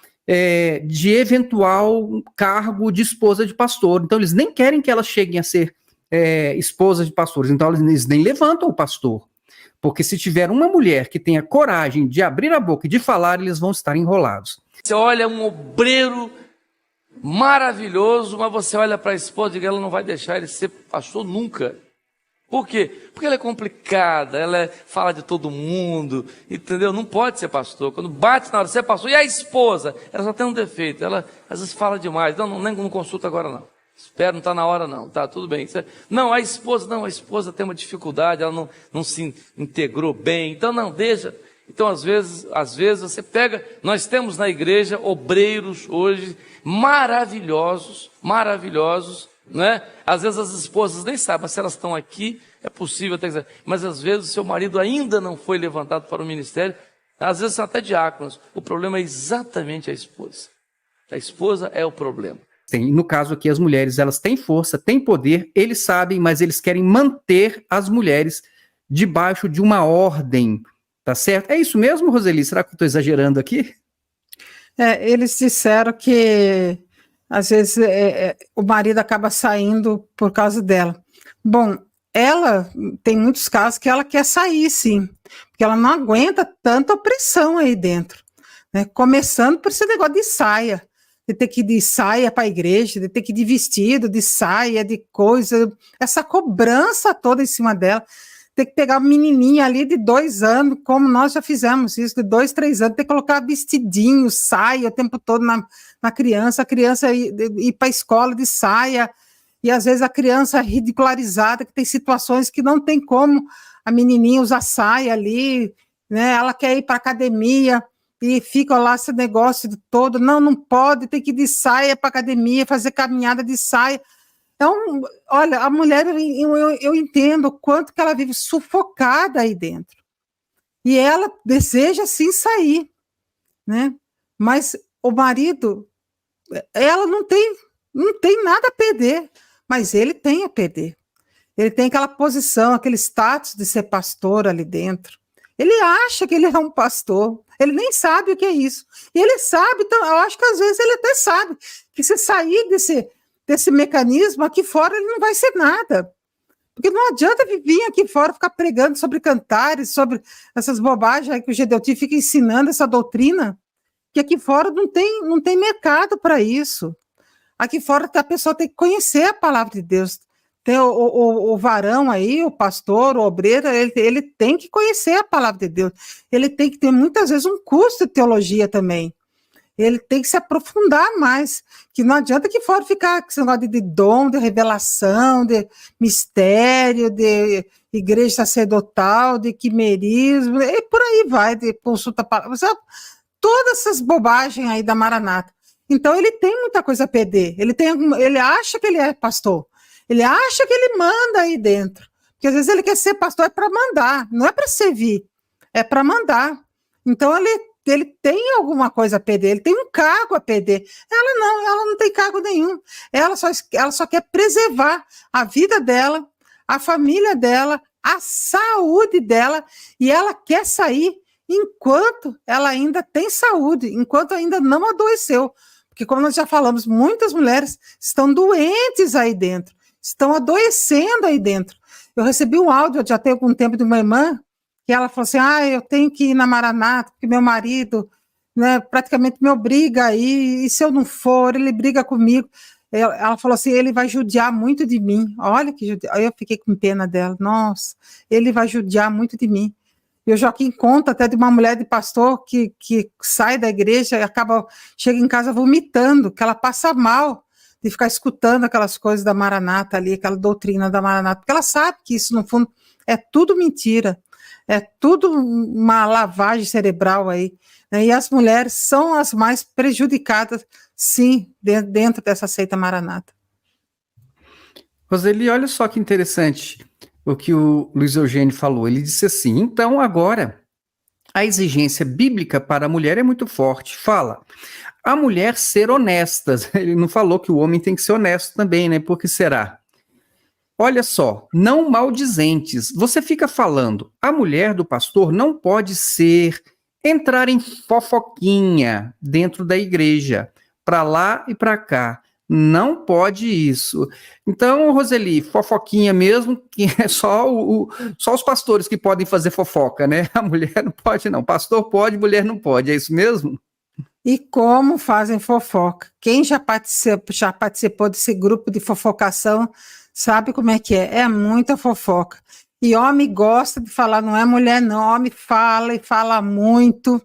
de eventual cargo de esposa de pastor. Então, eles nem querem que elas cheguem a ser esposas de pastores. Então, eles nem levantam o pastor. Porque se tiver uma mulher que tenha coragem de abrir a boca e de falar, eles vão estar enrolados. Você olha um obreiro maravilhoso, mas você olha para a esposa e ela não vai deixar ele ser pastor nunca. Por quê? Porque ela é complicada, ela fala de todo mundo, entendeu? Não pode ser pastor. Quando bate na hora de ser pastor, e a esposa? Ela só tem um defeito, ela às vezes fala demais. Não consulta agora não. Espera, não está na hora não, tá, tudo bem. Não, a esposa tem uma dificuldade, ela não se integrou bem, então não, deixa. Então às vezes você pega, nós temos na igreja obreiros hoje maravilhosos, né? Às vezes as esposas nem sabem, mas se elas estão aqui, é possível até que... Mas às vezes o seu marido ainda não foi levantado para o ministério, às vezes são até diáconos. O problema é exatamente a esposa. A esposa é o problema. No caso aqui, as mulheres, elas têm força, têm poder, eles sabem, mas eles querem manter as mulheres debaixo de uma ordem, tá certo? É isso mesmo, Roseli? Será que eu estou exagerando aqui? Eles disseram que às vezes o marido acaba saindo por causa dela. Bom, ela tem muitos casos que ela quer sair, sim, porque ela não aguenta tanta opressão aí dentro, né? Começando por esse negócio de saia, de ter que ir de saia para a igreja, de ter que ir de vestido, de saia, de coisa, essa cobrança toda em cima dela. Ter que pegar uma menininha ali de 2 anos, como nós já fizemos isso, de 2, 3 anos, ter que colocar vestidinho, saia o tempo todo na criança, a criança ir para a escola de saia, e às vezes a criança ridicularizada, que tem situações que não tem como a menininha usar saia ali, né? Ela quer ir para a academia, e fica lá esse negócio todo, não pode, tem que ir de saia para a academia, fazer caminhada de saia. Então, olha, a mulher, eu entendo o quanto que ela vive sufocada aí dentro. E ela deseja, sim, sair, né? Mas o marido, ela não tem nada a perder, mas ele tem a perder. Ele tem aquela posição, aquele status de ser pastor ali dentro. Ele acha que ele é um pastor, ele nem sabe o que é isso. E ele sabe, então, eu acho que às vezes ele até sabe que se sair desse mecanismo, aqui fora ele não vai ser nada. Porque não adianta vir aqui fora ficar pregando sobre cantares, sobre essas bobagens aí que o GDLT fica ensinando, essa doutrina, que aqui fora não tem mercado para isso. Aqui fora a pessoa tem que conhecer a palavra de Deus. Tem o varão aí, o pastor, o obreiro, ele tem que conhecer a palavra de Deus. Ele tem que ter, muitas vezes, um curso de teologia também. Ele tem que se aprofundar mais, que não adianta que fora ficar com esse negócio de dom, de revelação, de mistério, de igreja sacerdotal, de quimerismo, e por aí vai, de consulta, todas essas bobagens aí da Maranata. Então ele tem muita coisa a perder, ele acha que ele é pastor, ele acha que ele manda aí dentro, porque às vezes ele quer ser pastor é para mandar, não é para servir, é para mandar. Então ele tem alguma coisa a perder, ele tem um cargo a perder. Ela não tem cargo nenhum. Ela só quer preservar a vida dela, a família dela, a saúde dela, e ela quer sair enquanto ela ainda tem saúde, enquanto ainda não adoeceu. Porque, como nós já falamos, muitas mulheres estão doentes aí dentro, estão adoecendo aí dentro. Eu recebi um áudio, já tem algum tempo, de uma irmã, que ela falou assim, eu tenho que ir na Maranata, porque meu marido, né, praticamente me obriga a ir, e se eu não for, ele briga comigo. ela falou assim, ele vai judiar muito de mim. Olha que judia. Aí eu fiquei com pena dela. Nossa, ele vai judiar muito de mim. E o Joaquim conta até de uma mulher de pastor que sai da igreja e chega em casa vomitando, que ela passa mal de ficar escutando aquelas coisas da Maranata ali, aquela doutrina da Maranata, porque ela sabe que isso, no fundo, é tudo mentira, é tudo uma lavagem cerebral aí, né? E as mulheres são as mais prejudicadas, sim, dentro dessa seita Maranata. Roseli, olha só que interessante o que o Luiz Eugênio falou. Ele disse assim, então agora a exigência bíblica para a mulher é muito forte. Fala, a mulher ser honesta. Ele não falou que o homem tem que ser honesto também, né? Por que será? Olha só, não maldizentes. Você fica falando, a mulher do pastor não pode entrar em fofoquinha dentro da igreja, para lá e para cá. Não pode isso. Então, Roseli, fofoquinha mesmo, que é só os pastores que podem fazer fofoca, né? A mulher não pode, não. Pastor pode, mulher não pode. É isso mesmo? E como fazem fofoca? Quem já participou desse grupo de fofocação sabe como é que é. É muita fofoca. E homem gosta de falar, não é mulher não. Homem fala e fala muito.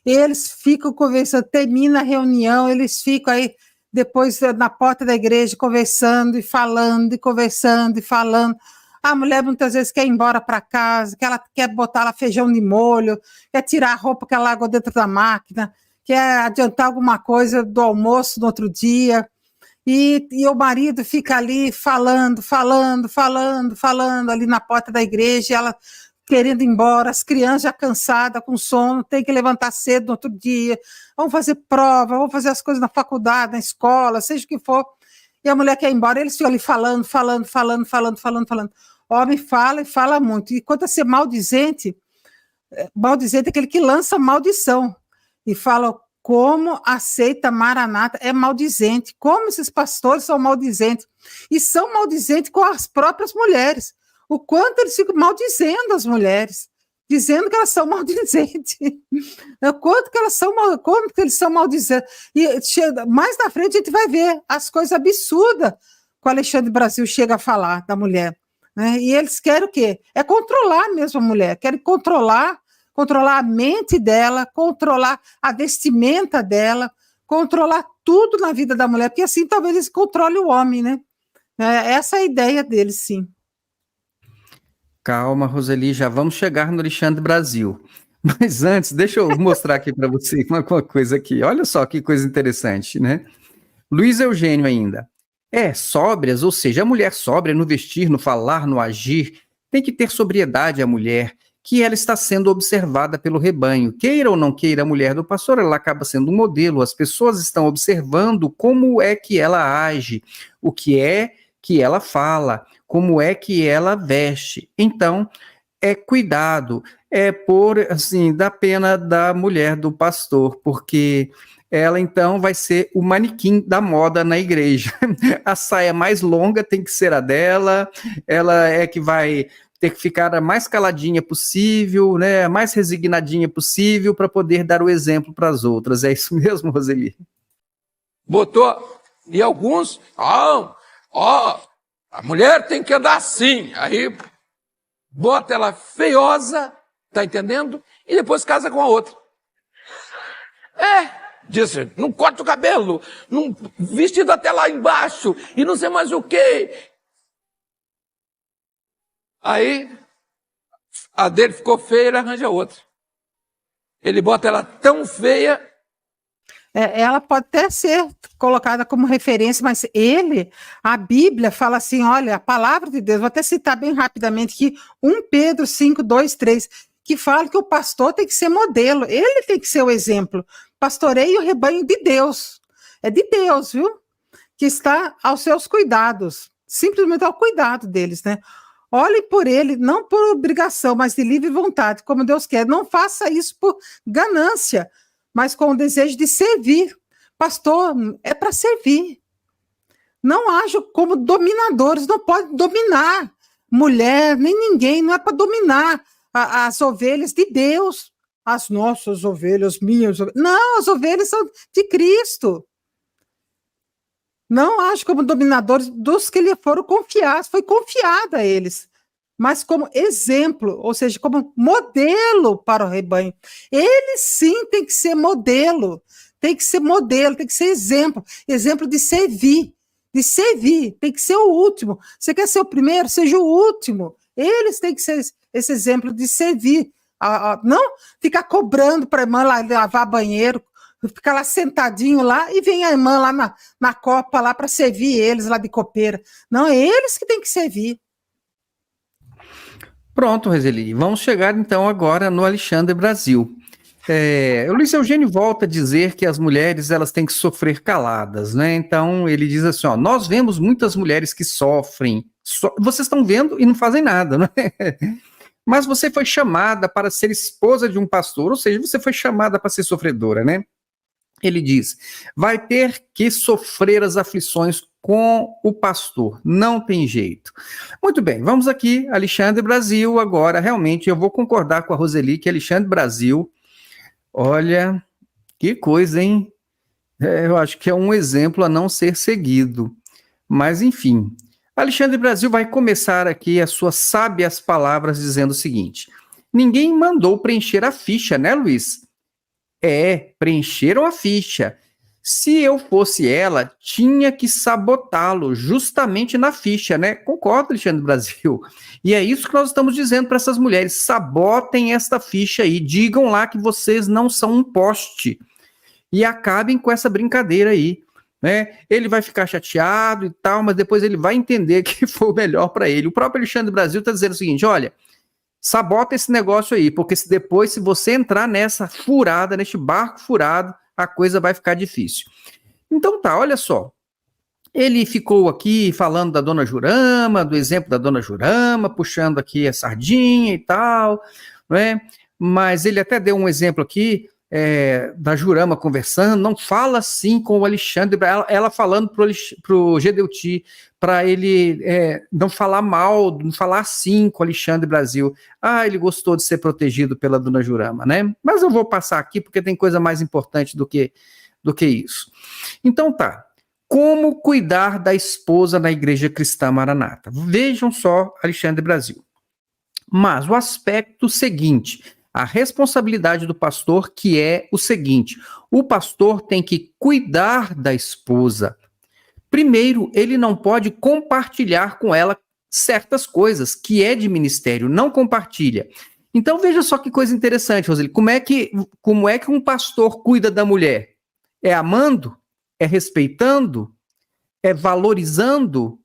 Eles ficam conversando, termina a reunião, eles ficam aí depois na porta da igreja conversando e falando e conversando e falando. A mulher muitas vezes quer ir embora para casa, que ela quer botar lá feijão de molho, quer tirar a roupa que ela largou dentro da máquina, quer adiantar alguma coisa do almoço no outro dia. E o marido fica ali falando ali na porta da igreja, e ela querendo ir embora, as crianças já cansadas, com sono, tem que levantar cedo no outro dia, vão fazer prova, vão fazer as coisas na faculdade, na escola, seja o que for, e a mulher quer ir embora, eles ficam ali falando. O homem fala e fala muito, e quanto a ser maldizente é aquele que lança maldição, e fala como a seita Maranata é maldizente, como esses pastores são maldizentes, e são maldizentes com as próprias mulheres, o quanto eles ficam maldizendo as mulheres, dizendo que elas são maldizentes, o quanto que como que eles são maldizentes, e mais na frente a gente vai ver as coisas absurdas que o Alexandre Brasil chega a falar da mulher, né? E eles querem o quê? É controlar mesmo a mulher, querem controlar a mente dela, controlar a vestimenta dela, controlar tudo na vida da mulher, porque assim talvez eles controlem o homem, né? Essa é a ideia deles, sim. Calma, Roseli, já vamos chegar no Alexandre Brasil. Mas antes, deixa eu mostrar aqui para você uma coisa aqui. Olha só que coisa interessante, né? Luiz Eugênio ainda. Sóbrias, ou seja, a mulher sóbria no vestir, no falar, no agir, tem que ter sobriedade a mulher, que ela está sendo observada pelo rebanho. Queira ou não queira a mulher do pastor, ela acaba sendo um modelo. As pessoas estão observando como é que ela age, o que é que ela fala, como é que ela veste. Então, cuidado, da pena da mulher do pastor, porque ela então vai ser o manequim da moda na igreja. A saia mais longa tem que ser a dela, ela é que vai ter que ficar a mais caladinha possível, né, a mais resignadinha possível para poder dar o exemplo para as outras. É isso mesmo, Roseli? Botou, e alguns, a mulher tem que andar assim, aí bota ela feiosa, tá entendendo? E depois casa com a outra. Disse, não corta o cabelo, não, vestido até lá embaixo, e não sei mais o quê. Aí, a dele ficou feia, ele arranja outra. Ele bota ela tão feia. Ela pode até ser colocada como referência, mas a Bíblia fala assim, olha, a palavra de Deus, vou até citar bem rapidamente aqui, 1 Pedro 5, 2, 3, que fala que o pastor tem que ser modelo, ele tem que ser o exemplo. Pastoreie o rebanho de Deus, é de Deus, viu? Que está aos seus cuidados, simplesmente ao cuidado deles, né? Olhe por ele, não por obrigação, mas de livre vontade, como Deus quer. Não faça isso por ganância, mas com o desejo de servir. Pastor, é para servir. Não haja como dominadores, não pode dominar mulher, nem ninguém, não é para dominar as ovelhas de Deus, as nossas ovelhas, minhas ovelhas. Não, as ovelhas são de Cristo. Não age como dominadores dos que lhe foram confiados, foi confiado a eles, mas como exemplo, ou seja, como modelo para o rebanho. Ele sim tem que ser modelo, tem que ser modelo, tem que ser exemplo, exemplo de servir, tem que ser o último. Você quer ser o primeiro? Seja o último. Eles têm que ser esse exemplo de servir, não ficar cobrando para a irmã lá lavar banheiro, ficar lá sentadinho lá e vem a irmã lá na copa lá para servir eles lá de copeira. Não, é eles que têm que servir. Pronto, Roseli. Vamos chegar então agora no Alexandre Brasil. O Luiz Eugênio volta a dizer que as mulheres elas têm que sofrer caladas, né? Então ele diz assim, ó, nós vemos muitas mulheres que sofrem, vocês estão vendo e não fazem nada, né? Mas você foi chamada para ser esposa de um pastor, ou seja, você foi chamada para ser sofredora, né? Ele diz, vai ter que sofrer as aflições com o pastor, não tem jeito. Muito bem, vamos aqui, Alexandre Brasil, agora realmente eu vou concordar com a Roseli que Alexandre Brasil, olha, que coisa, hein? Eu acho que é um exemplo a não ser seguido, mas enfim, Alexandre Brasil vai começar aqui as suas sábias palavras dizendo o seguinte, ninguém mandou preencher a ficha, né, Luiz? Preencheram a ficha. Se eu fosse ela, tinha que sabotá-lo justamente na ficha, né? Concordo, Alexandre Brasil. E é isso que nós estamos dizendo para essas mulheres. Sabotem esta ficha aí. Digam lá que vocês não são um poste. E acabem com essa brincadeira aí, né? Ele vai ficar chateado e tal, mas depois ele vai entender que foi o melhor para ele. O próprio Alexandre Brasil está dizendo o seguinte, olha, sabota esse negócio aí, porque se você entrar nessa furada, neste barco furado, a coisa vai ficar difícil. Então tá, olha só. Ele ficou aqui falando da Dona Jurama, do exemplo da Dona Jurama, puxando aqui a sardinha e tal, né? Mas ele até deu um exemplo aqui da Jurama conversando, não fala assim com o Alexandre, ela falando pro Gedeuti, para ele não falar mal, não falar assim com o Alexandre Brasil. Ele gostou de ser protegido pela Dona Jurama, né? Mas eu vou passar aqui porque tem coisa mais importante do que isso. Então tá, como cuidar da esposa na Igreja Cristã Maranata? Vejam só, Alexandre Brasil. Mas o aspecto seguinte, a responsabilidade do pastor, que é o seguinte, o pastor tem que cuidar da esposa. Primeiro, ele não pode compartilhar com ela certas coisas, que é de ministério, não compartilha. Então veja só que coisa interessante, Roseli, como é que um pastor cuida da mulher? É amando? É respeitando? É valorizando?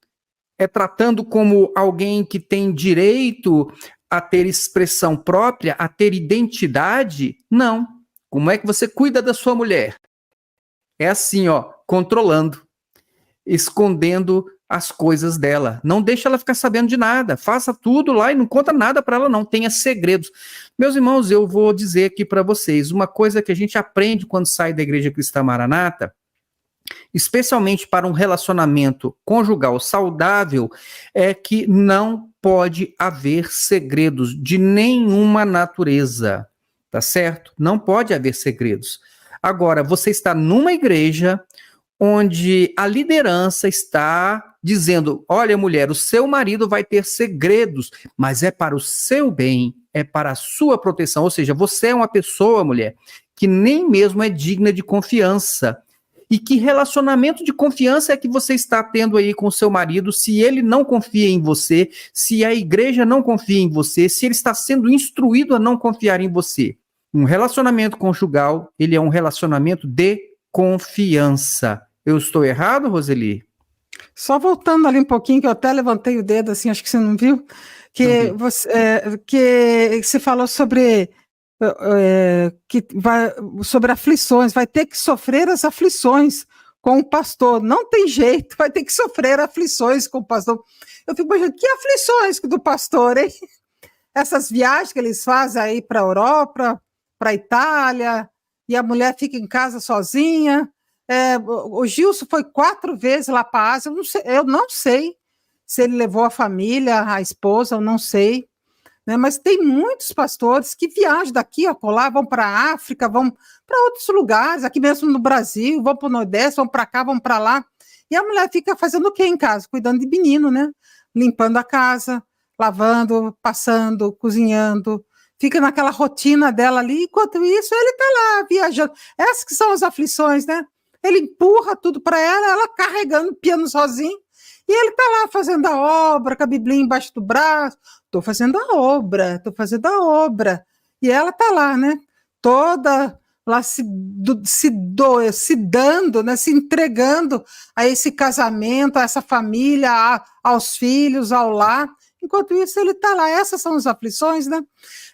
É tratando como alguém que tem direito a ter expressão própria, a ter identidade? Não. Como é que você cuida da sua mulher? É assim, ó, controlando, escondendo as coisas dela. Não deixa ela ficar sabendo de nada. Faça tudo lá e não conta nada para ela, não. Tenha segredos. Meus irmãos, eu vou dizer aqui para vocês, uma coisa que a gente aprende quando sai da Igreja Cristã Maranata, especialmente para um relacionamento conjugal saudável, é que não pode haver segredos de nenhuma natureza, tá certo? Não pode haver segredos. Agora, você está numa igreja onde a liderança está dizendo, olha, mulher, o seu marido vai ter segredos, mas é para o seu bem, é para a sua proteção, ou seja, você é uma pessoa, mulher, que nem mesmo é digna de confiança. E que relacionamento de confiança é que você está tendo aí com o seu marido, se ele não confia em você, se a igreja não confia em você, se ele está sendo instruído a não confiar em você? Um relacionamento conjugal, ele é um relacionamento de confiança. Eu estou errado, Roseli? Só voltando ali um pouquinho, que eu até levantei o dedo, assim, acho que você não viu, que você falou sobre... sobre aflições, vai ter que sofrer as aflições com o pastor, não tem jeito, vai ter que sofrer aflições com o pastor. Eu fico imaginando, que aflições do pastor, hein? Essas viagens que eles fazem aí para a Europa, para a Itália, e a mulher fica em casa sozinha. O Gilson foi 4 vezes lá para a Ásia, eu não sei se ele levou a família, a esposa, eu não sei. Né, mas tem muitos pastores que viajam daqui a colar, vão para a África, vão para outros lugares, aqui mesmo no Brasil, vão para o Nordeste, vão para cá, vão para lá, E a mulher fica fazendo o quê em casa? Cuidando de menino, né? Limpando a casa, lavando, passando, cozinhando, fica naquela rotina dela ali, enquanto isso ele está lá viajando. Essas que são as aflições, né? Ele empurra tudo para ela, ela carregando o piano sozinho, e ele está lá fazendo a obra, com a Biblia embaixo do braço, estou fazendo a obra, e ela está lá, né? Toda lá se dando, né? Se entregando a esse casamento, a essa família, aos filhos, ao lar. Enquanto isso, ele está lá. Essas são as aflições, né?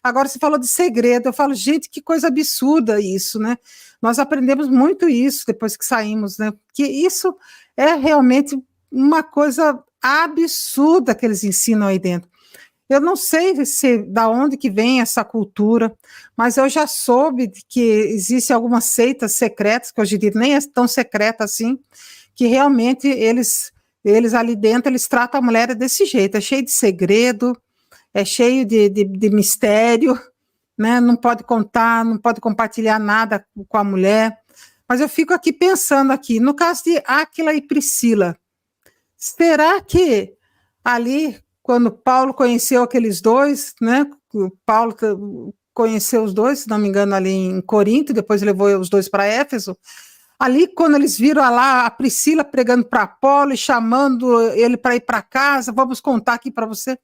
Agora, você falou de segredo. Eu falo, gente, que coisa absurda isso, né? Nós aprendemos muito isso depois que saímos, né? Que isso é realmente uma coisa absurda que eles ensinam aí dentro. Eu não sei da onde que vem essa cultura, mas eu já soube que existem algumas seitas secretas, que hoje em dia nem é tão secreta assim, que realmente eles ali dentro, eles tratam a mulher desse jeito, é cheio de segredo, é cheio de mistério, né? Não pode contar, não pode compartilhar nada com a mulher. Mas eu fico aqui pensando aqui, no caso de Áquila e Priscila, será que ali, quando Paulo conheceu aqueles dois, né? Paulo conheceu os dois, se não me engano, ali em Corinto, depois levou os dois para Éfeso. Ali, quando eles viram lá a Priscila pregando para Apolo e chamando ele para ir para casa, vamos contar aqui para você.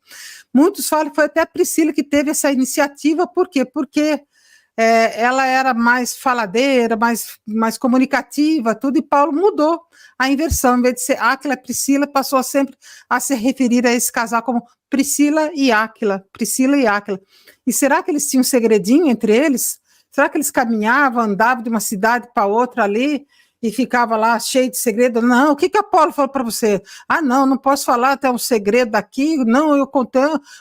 Muitos falam que foi até a Priscila que teve essa iniciativa, por quê? Porque ela era mais faladeira, mais comunicativa, tudo, e Paulo mudou a inversão, em vez de ser Áquila e Priscila, passou sempre a se referir a esse casal como Priscila e Áquila. E será que eles tinham um segredinho entre eles? Será que eles caminhavam, andavam de uma cidade para outra ali e ficava lá cheio de segredo? Não, o que Apolo falou para você? Ah, não posso falar até um segredo daqui, não,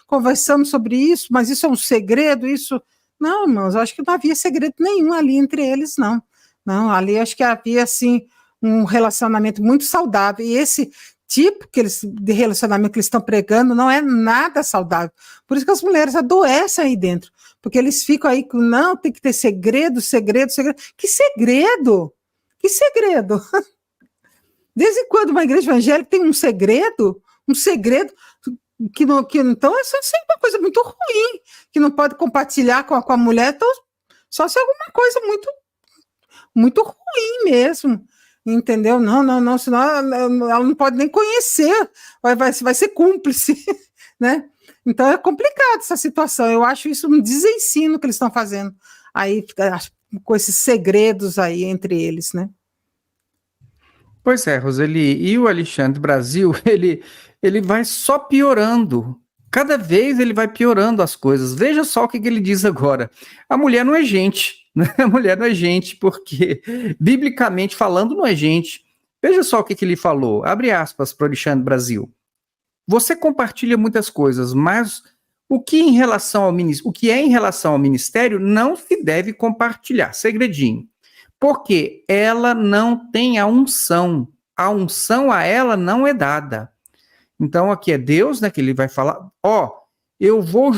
conversamos sobre isso, mas isso é um segredo, isso... Não, irmãos, eu acho que não havia segredo nenhum ali entre eles, não. Não, ali acho que havia, assim, um relacionamento muito saudável, e esse tipo de relacionamento que eles estão pregando não é nada saudável. Por isso que as mulheres adoecem aí dentro, porque eles ficam aí com, não, tem que ter segredo. Que segredo? Que segredo? Desde quando uma igreja evangélica tem um segredo? Um segredo que então é só uma coisa muito ruim, que não pode compartilhar com a mulher, então, só se é alguma coisa muito, muito ruim mesmo. Entendeu? Não, senão ela não pode nem conhecer, vai ser cúmplice, né? Então é complicado essa situação. Eu acho isso um desensino que eles estão fazendo aí, com esses segredos aí entre eles, né? Pois é, Roseli, e o Alexandre Brasil, ele vai só piorando. Cada vez ele vai piorando as coisas. Veja só o que ele diz agora. A mulher não é gente. A mulher não é gente, porque, biblicamente falando, não é gente. Veja só o que ele falou. Abre aspas para o Alexandre Brasil. Você compartilha muitas coisas, mas o que é em relação ao ministério não se deve compartilhar. Segredinho. Porque ela não tem a unção. A unção a ela não é dada. Então, aqui é Deus, né, que ele vai falar, eu vou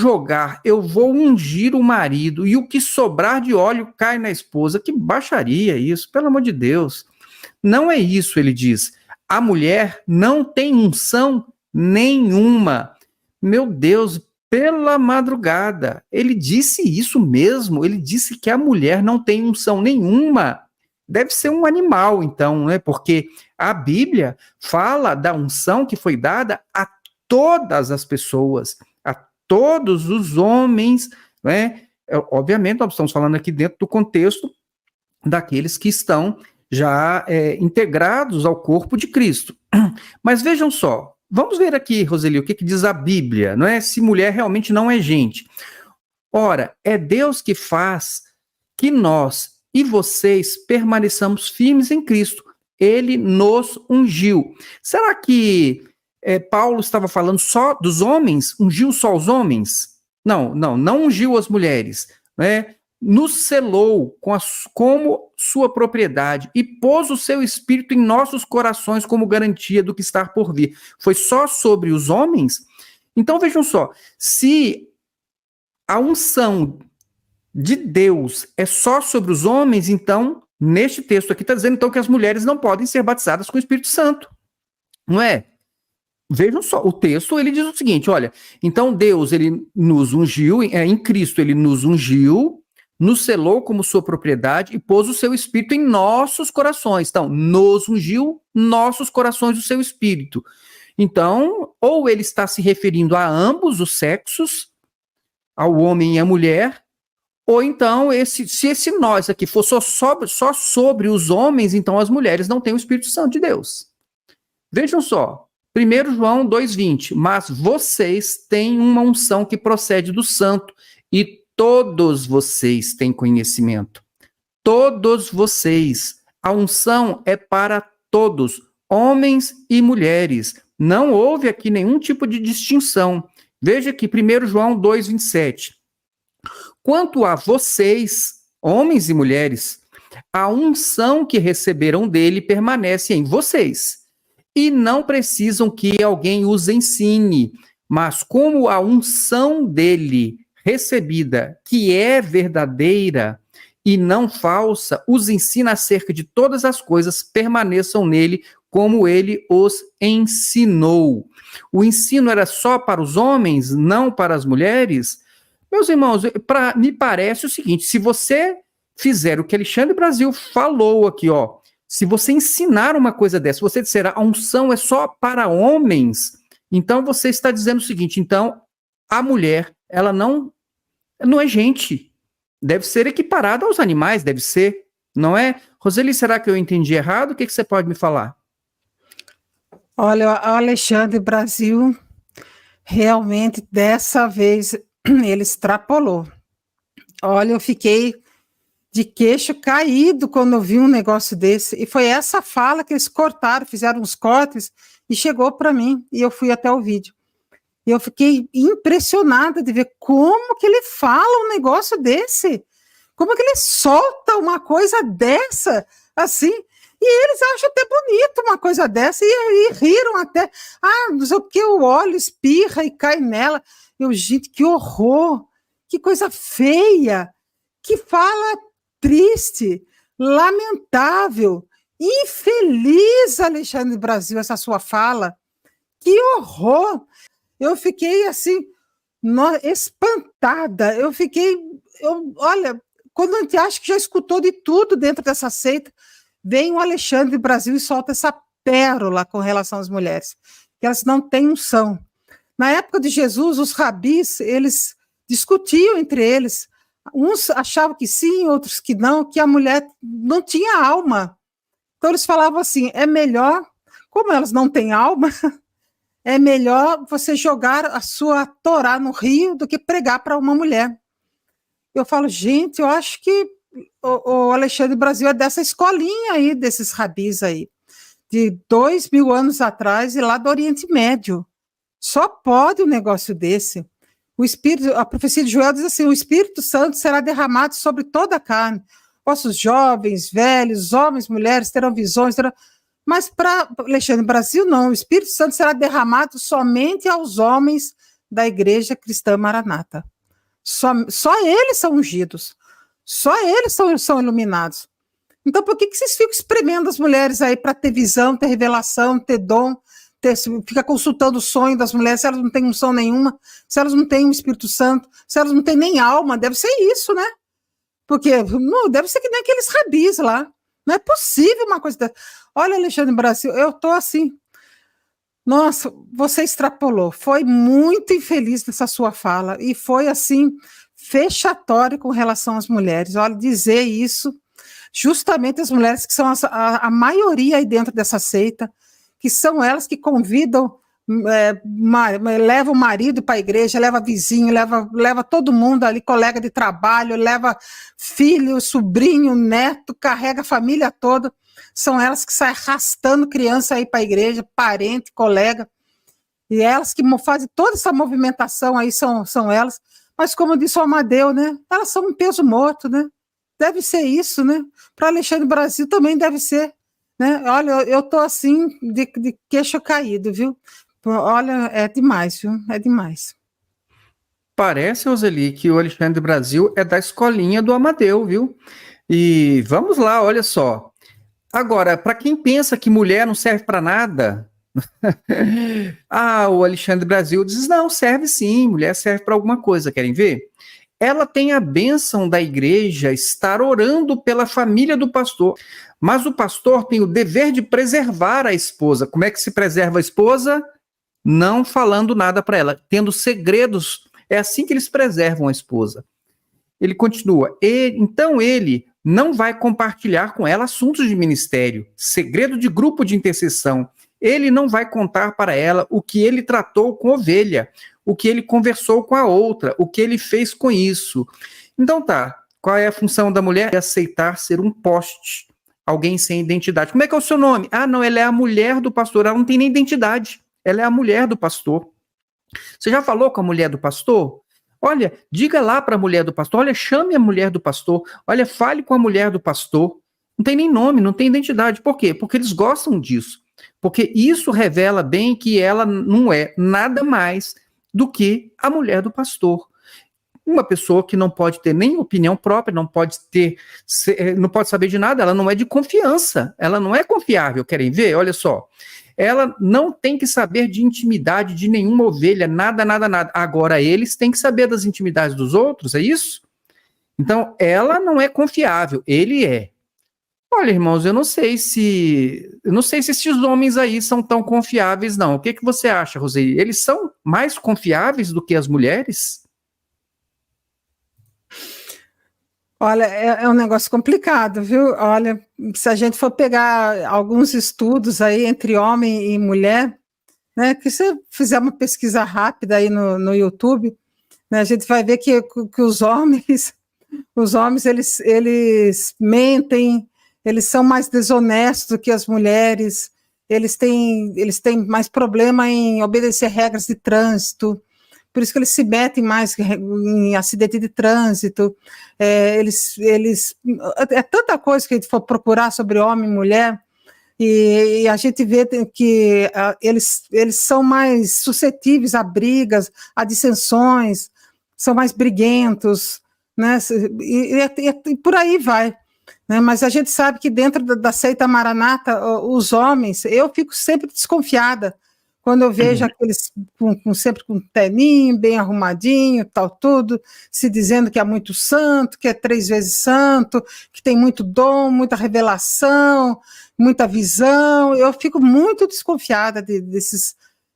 ungir o marido, e o que sobrar de óleo cai na esposa. Que baixaria isso, pelo amor de Deus. Não é isso, ele diz. A mulher não tem unção nenhuma. Meu Deus, pela madrugada. Ele disse isso mesmo, ele disse que a mulher não tem unção nenhuma. Deve ser um animal, então, né? Porque a Bíblia fala da unção que foi dada a todas as pessoas, a todos os homens, né? Obviamente, nós estamos falando aqui dentro do contexto daqueles que estão já integrados ao corpo de Cristo. Mas vejam só, vamos ver aqui, Roseli, o que diz a Bíblia, não é? Se mulher realmente não é gente. Ora, é Deus que faz que nós e vocês permaneçamos firmes em Cristo. Ele nos ungiu. Será que Paulo estava falando só dos homens? Ungiu só os homens? Não ungiu as mulheres, né? Nos selou como sua propriedade e pôs o seu espírito em nossos corações como garantia do que está por vir. Foi só sobre os homens? Então vejam só, se a unção de Deus é só sobre os homens, então, neste texto aqui está dizendo então que as mulheres não podem ser batizadas com o Espírito Santo. Não é? Vejam só, o texto ele diz o seguinte, olha, então Deus ele nos ungiu, em Cristo ele nos ungiu, nos selou como sua propriedade e pôs o seu Espírito em nossos corações. Então, nos ungiu, nossos corações, o seu Espírito. Então, ou ele está se referindo a ambos os sexos, ao homem e à mulher, ou então, se esse nós aqui for só sobre os homens, então as mulheres não têm o Espírito Santo de Deus. Vejam só, 1 João 2,20, mas vocês têm uma unção que procede do Santo, e todos vocês têm conhecimento. Todos vocês. A unção é para todos, homens e mulheres. Não houve aqui nenhum tipo de distinção. Veja aqui, 1 João 2,27. Quanto a vocês, homens e mulheres, a unção que receberam dele permanece em vocês. E não precisam que alguém os ensine, mas como a unção dele recebida, que é verdadeira e não falsa, os ensina acerca de todas as coisas, permaneçam nele como ele os ensinou. O ensino era só para os homens, não para as mulheres? Meus irmãos, me parece o seguinte, se você fizer o que Alexandre Brasil falou aqui, ó, se você ensinar uma coisa dessa, se você disser a unção é só para homens, então você está dizendo o seguinte, então a mulher, ela não é gente, deve ser equiparada aos animais, deve ser, não é? Roseli, será que eu entendi errado? O que você pode me falar? Olha, o Alexandre Brasil, realmente, dessa vez, ele extrapolou. Olha, eu fiquei de queixo caído quando eu vi um negócio desse, e foi essa fala que eles cortaram, fizeram uns cortes, e chegou para mim, e eu fui até o vídeo. E eu fiquei impressionada de ver como que ele fala um negócio desse, como que ele solta uma coisa dessa, assim, e eles acham até bonito uma coisa dessa, e riram até, não sei o que, o óleo espirra e cai nela. Eu, gente, que horror, que coisa feia, que fala triste, lamentável, infeliz, Alexandre Brasil, essa sua fala, que horror. Eu fiquei assim, espantada, olha, quando a gente acha que já escutou de tudo dentro dessa seita, vem o Alexandre Brasil e solta essa pérola com relação às mulheres, que elas não têm unção. Na época de Jesus, os rabis, eles discutiam entre eles, uns achavam que sim, outros que não, que a mulher não tinha alma. Então eles falavam assim, é melhor, como elas não têm alma, é melhor você jogar a sua Torá no rio do que pregar para uma mulher. Eu falo, gente, eu acho que o Alexandre Brasil é dessa escolinha aí, desses rabis aí, de 2000 anos atrás e lá do Oriente Médio. Só pode um negócio desse. A profecia de Joel diz assim, o Espírito Santo será derramado sobre toda a carne. Vossos jovens, velhos, homens, mulheres terão visões, Mas para Alexandre Brasil, não. O Espírito Santo será derramado somente aos homens da Igreja Cristã Maranata. Só eles são ungidos. Só eles são iluminados. Então, por que vocês ficam espremendo as mulheres aí para ter visão, ter revelação, ter dom, fica consultando o sonho das mulheres, se elas não têm unção nenhuma, se elas não têm o Espírito Santo, se elas não têm nem alma? Deve ser isso, né? Porque não, deve ser que nem aqueles rabis lá. Não é possível uma coisa dessa. Olha, Alexandre Brasil, eu estou assim. Nossa, você extrapolou. Foi muito infeliz nessa sua fala. E foi assim, fechatório com relação às mulheres. Olha, dizer isso, justamente as mulheres que são a maioria aí dentro dessa seita, que são elas que convidam, leva o marido para a igreja, leva vizinho, leva todo mundo ali, colega de trabalho, leva filho, sobrinho, neto, carrega a família toda. São elas que saem arrastando criança aí para a igreja, parente, colega, e elas que fazem toda essa movimentação aí, são elas. Mas como disse o Amadeu, né, elas são um peso morto, né? Deve ser isso, né? Para Alexandre Brasil também deve ser, né? Olha, eu tô assim, de queixo caído, viu? Olha, é demais, viu? É demais. Parece, Roseli, que o Alexandre Brasil é da escolinha do Amadeu, viu? E vamos lá, olha só. Agora, para quem pensa que mulher não serve para nada, O Alexandre Brasil diz, não, serve sim, mulher serve para alguma coisa, querem ver? Ela tem a bênção da igreja estar orando pela família do pastor, mas o pastor tem o dever de preservar a esposa. Como é que se preserva a esposa? Não falando nada para ela, tendo segredos. É assim que eles preservam a esposa. Ele continua, então ele não vai compartilhar com ela assuntos de ministério, segredo de grupo de intercessão. Ele não vai contar para ela o que ele tratou com ovelha, o que ele conversou com a outra, o que ele fez com isso. Então tá, qual é a função da mulher? É aceitar ser um poste, alguém sem identidade. Como é que é o seu nome? Não, ela é a mulher do pastor, ela não tem nem identidade, ela é a mulher do pastor. Você já falou com a mulher do pastor? Olha, diga lá para a mulher do pastor, olha, chame a mulher do pastor, olha, fale com a mulher do pastor. Não tem nem nome, não tem identidade. Por quê? Porque eles gostam disso. Porque isso revela bem que ela não é nada mais do que a mulher do pastor. Uma pessoa que não pode ter nem opinião própria, não pode saber de nada, ela não é de confiança, ela não é confiável. Querem ver? Olha só. Ela não tem que saber de intimidade de nenhuma ovelha, nada, nada, nada. Agora, eles têm que saber das intimidades dos outros, é isso? Então, ela não é confiável, ele é. Olha, irmãos, eu não sei se esses homens aí são tão confiáveis, não. O que você acha, Roseli? Eles são mais confiáveis do que as mulheres? Olha, é um negócio complicado, viu? Olha, se a gente for pegar alguns estudos aí entre homem e mulher, né, que se fizer uma pesquisa rápida aí no YouTube, né, a gente vai ver que os homens eles mentem, eles são mais desonestos do que as mulheres, eles têm mais problema em obedecer regras de trânsito, por isso que eles se metem mais em acidente de trânsito, é tanta coisa que a gente for procurar sobre homem e mulher, e a gente vê que eles são mais suscetíveis a brigas, a dissensões, são mais briguentos, né? E por aí vai. Né? Mas a gente sabe que dentro da seita Maranata, os homens, eu fico sempre desconfiada, quando eu vejo aqueles sempre com terninho, bem arrumadinho, tal, tudo, se dizendo que é muito santo, que é 3 vezes santo, que tem muito dom, muita revelação, muita visão. Eu fico muito desconfiada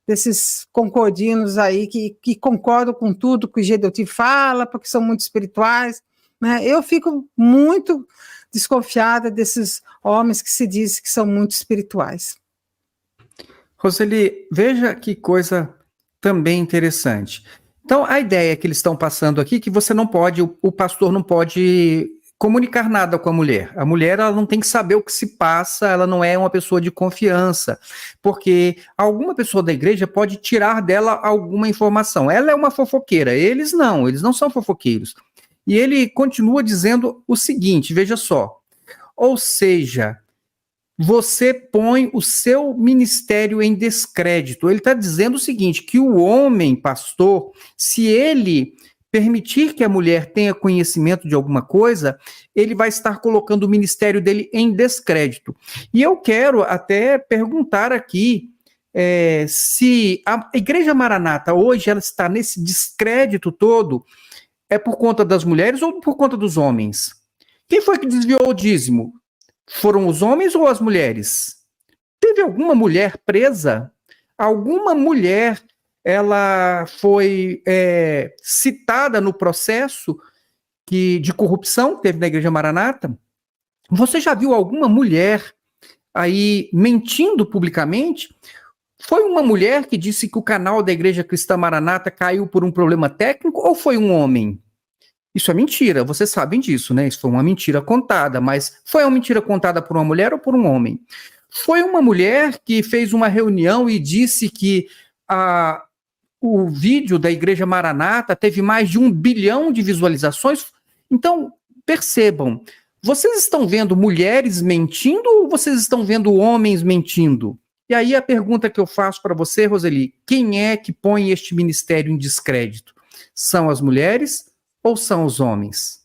desses concordinos aí que concordam com tudo que o GDOT fala, porque são muito espirituais. Né? Eu fico muito desconfiada desses homens que se dizem que são muito espirituais. Roseli, veja que coisa também interessante. Então, a ideia que eles estão passando aqui é que você não pode, o pastor não pode comunicar nada com a mulher. A mulher, ela não tem que saber o que se passa, ela não é uma pessoa de confiança, porque alguma pessoa da igreja pode tirar dela alguma informação. Ela é uma fofoqueira, eles não são fofoqueiros. E ele continua dizendo o seguinte, veja só, ou seja, você põe o seu ministério em descrédito. Ele está dizendo o seguinte, que o homem, pastor, se ele permitir que a mulher tenha conhecimento de alguma coisa, ele vai estar colocando o ministério dele em descrédito. E eu quero até perguntar aqui se a Igreja Maranata hoje ela está nesse descrédito todo, é por conta das mulheres ou por conta dos homens? Quem foi que desviou o dízimo? Foram os homens ou as mulheres? Teve alguma mulher presa? Alguma mulher, ela foi citada no processo de corrupção que teve na Igreja Maranata? Você já viu alguma mulher aí mentindo publicamente? Foi uma mulher que disse que o canal da Igreja Cristã Maranata caiu por um problema técnico ou foi um homem? Isso é mentira, vocês sabem disso, né? Isso foi uma mentira contada, mas foi uma mentira contada por uma mulher ou por um homem? Foi uma mulher que fez uma reunião e disse que o vídeo da Igreja Maranata teve mais de 1 bilhão de visualizações? Então, percebam, vocês estão vendo mulheres mentindo ou vocês estão vendo homens mentindo? E aí a pergunta que eu faço para você, Roseli, quem é que põe este ministério em descrédito? São as mulheres ou são os homens?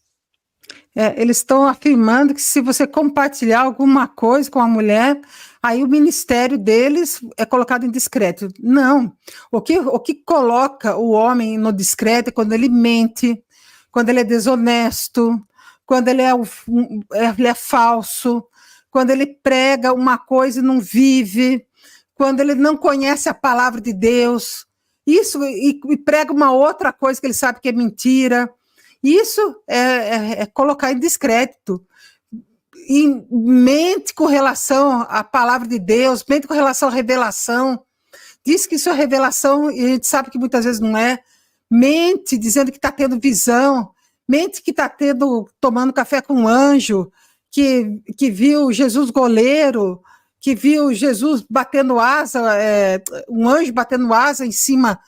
eles estão afirmando que se você compartilhar alguma coisa com a mulher, aí o ministério deles é colocado em discreto. Não. O que coloca o homem no discreto é quando ele mente, quando ele é desonesto, quando ele é falso, quando ele prega uma coisa e não vive, quando ele não conhece a palavra de Deus, isso, e prega uma outra coisa que ele sabe que é mentira. Isso é colocar em descrédito. E mente com relação à palavra de Deus, mente com relação à revelação. Diz que isso é revelação e a gente sabe que muitas vezes não é. Mente dizendo que está tendo visão. Mente que está tomando café com um anjo, que viu Jesus goleiro, que viu Jesus batendo asa, um anjo batendo asa em cima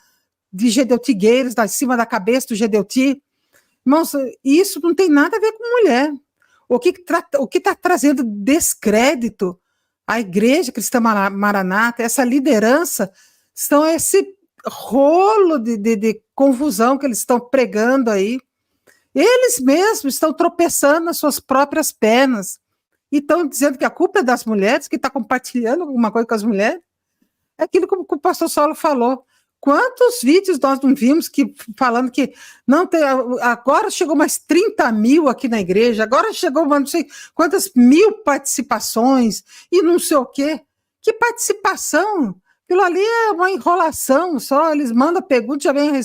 de Gedeutigueiros, em cima da cabeça do Gedeuti. Irmãos, isso não tem nada a ver com mulher. O que está trazendo descrédito à Igreja Cristã Maranata, essa liderança, são esse rolo de confusão que eles estão pregando aí. Eles mesmos estão tropeçando nas suas próprias pernas e estão dizendo que a culpa é das mulheres, que está compartilhando alguma coisa com as mulheres. É aquilo que o pastor Saulo falou. Quantos vídeos nós não vimos falando que não tem, agora chegou mais 30 mil aqui na igreja, agora chegou não sei quantas mil participações e não sei o quê. Que participação? Aquilo ali é uma enrolação só, eles mandam a pergunta, já vem a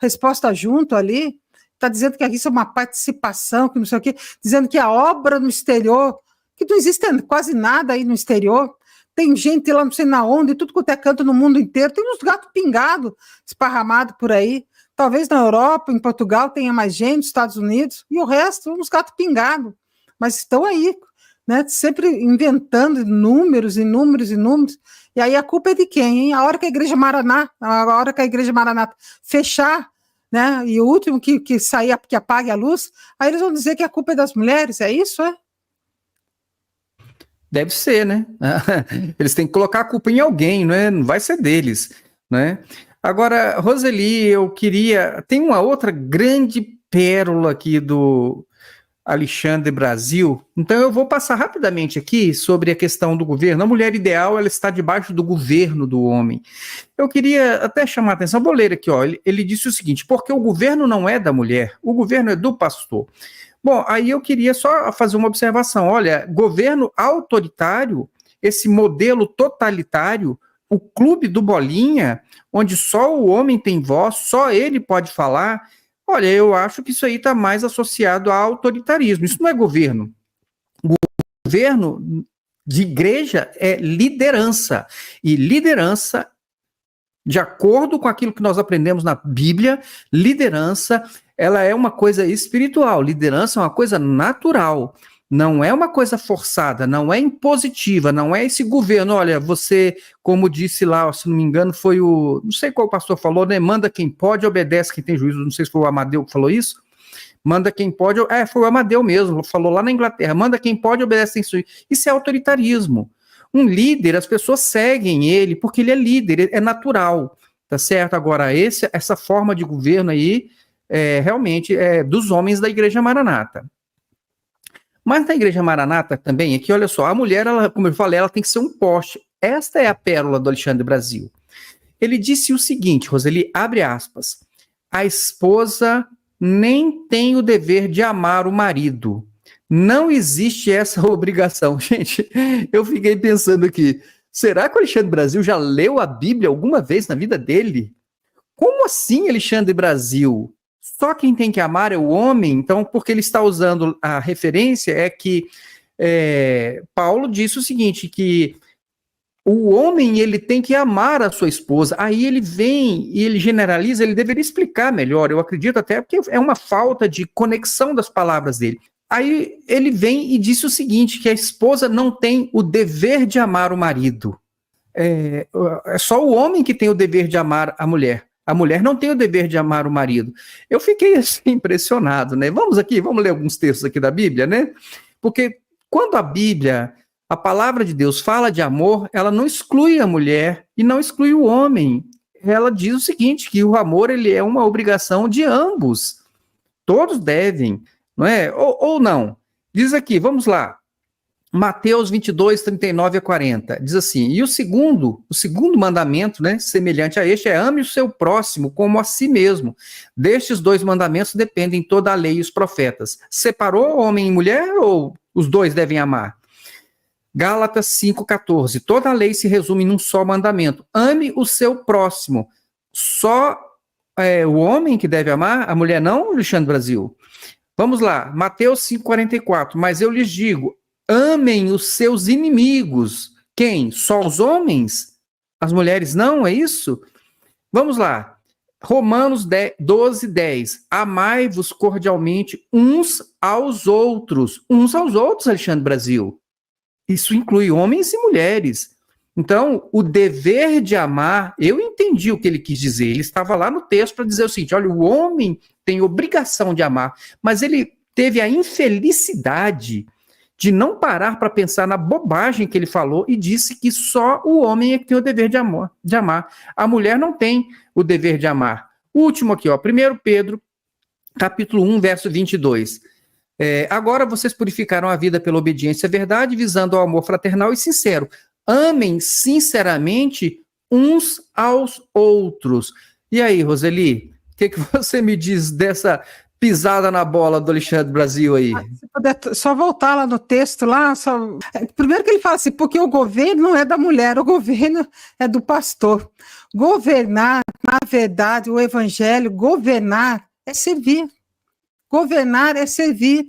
resposta junto ali. Está dizendo que isso é uma participação, que não sei o quê, dizendo que a obra no exterior, que não existe quase nada aí no exterior. Tem gente lá não sei na onde, tudo quanto é canto no mundo inteiro, tem uns gatos pingados esparramados por aí. Talvez na Europa, em Portugal, tenha mais gente, nos Estados Unidos, e o resto, uns gatos pingados. Mas estão aí, né, sempre inventando números e números e números. E aí a culpa é de quem, hein? A hora que a Igreja Maranata fechar, né, e o último que sair, que apague a luz, aí eles vão dizer que a culpa é das mulheres, é isso, é? Deve ser, né? Eles têm que colocar a culpa em alguém, não é? Não vai ser deles, né? Agora, Roseli, eu queria... Tem uma outra grande pérola aqui do Alexandre Brasil, então eu vou passar rapidamente aqui sobre a questão do governo. A mulher ideal, ela está debaixo do governo do homem. Eu queria até chamar a atenção, vou ler aqui, ó, ele disse o seguinte, porque o governo não é da mulher, o governo é do pastor. Bom, aí eu queria só fazer uma observação. Olha, governo autoritário, esse modelo totalitário, o clube do Bolinha, onde só o homem tem voz, só ele pode falar. Olha, eu acho que isso aí está mais associado ao autoritarismo. Isso não é governo. O governo de igreja é liderança. E liderança, de acordo com aquilo que nós aprendemos na Bíblia, liderança, ela é uma coisa espiritual, liderança é uma coisa natural, não é uma coisa forçada, não é impositiva, não é esse governo, olha, você, como disse lá, se não me engano, foi não sei qual pastor falou, né, manda quem pode, obedece quem tem juízo, não sei se foi o Amadeu que falou isso, manda quem pode, foi o Amadeu mesmo, falou lá na Inglaterra, manda quem pode, obedece quem tem juízo, isso é autoritarismo. Um líder, as pessoas seguem ele, porque ele é líder, é natural, tá certo? Agora, essa forma de governo aí, realmente é dos homens da Igreja Maranata. Mas na Igreja Maranata também, aqui, olha só, a mulher, ela, como eu falei, ela tem que ser um poste. Esta é a pérola do Alexandre Brasil. Ele disse o seguinte, Roseli, abre aspas, a esposa nem tem o dever de amar o marido. Não existe essa obrigação. Gente, eu fiquei pensando aqui, será que o Alexandre Brasil já leu a Bíblia alguma vez na vida dele? Como assim, Alexandre Brasil? Só quem tem que amar é o homem? Então, porque ele está usando a referência é que Paulo disse o seguinte, que o homem ele tem que amar a sua esposa. Aí ele vem e ele generaliza, ele deveria explicar melhor, eu acredito até, porque é uma falta de conexão das palavras dele. Aí ele vem e disse o seguinte, que a esposa não tem o dever de amar o marido. É só o homem que tem o dever de amar a mulher. A mulher não tem o dever de amar o marido. Eu fiquei assim impressionado, né? Vamos ler alguns textos aqui da Bíblia, né? Porque quando a Bíblia, a palavra de Deus fala de amor, ela não exclui a mulher e não exclui o homem. Ela diz o seguinte, que o amor ele é uma obrigação de ambos. Todos devem não é? Ou não. Diz aqui, vamos lá. Mateus 22, 39 a 40. Diz assim, e o segundo mandamento, né, semelhante a este, é ame o seu próximo como a si mesmo. Destes 2 mandamentos dependem toda a lei e os profetas. Separou homem e mulher ou os 2 devem amar? Gálatas 5,14. Toda a lei se resume num só mandamento. Ame o seu próximo. Só o homem que deve amar, a mulher não, Alexandre Brasil? Vamos lá, Mateus 5,44. Mas eu lhes digo, amem os seus inimigos. Quem? Só os homens? As mulheres não, é isso? Vamos lá. Romanos 12, 10. Amai-vos cordialmente uns aos outros. Uns aos outros, Alexandre Brasil. Isso inclui homens e mulheres. Então, o dever de amar, eu entendi o que ele quis dizer. Ele estava lá no texto para dizer o seguinte, olha, o homem tem obrigação de amar, mas ele teve a infelicidade de não parar para pensar na bobagem que ele falou e disse que só o homem é que tem o dever de amar. A mulher não tem o dever de amar. O último aqui, ó, 1 Pedro, capítulo 1, verso 22. Agora vocês purificaram a vida pela obediência à verdade, visando ao amor fraternal e sincero. Amem sinceramente uns aos outros. E aí, Roseli, o que você me diz dessa pisada na bola do Alexandre Brasil aí? Se puder só voltar lá no texto, primeiro que ele fala assim, porque o governo não é da mulher, o governo é do pastor. Governar, na verdade, o evangelho, governar é servir. Governar é servir,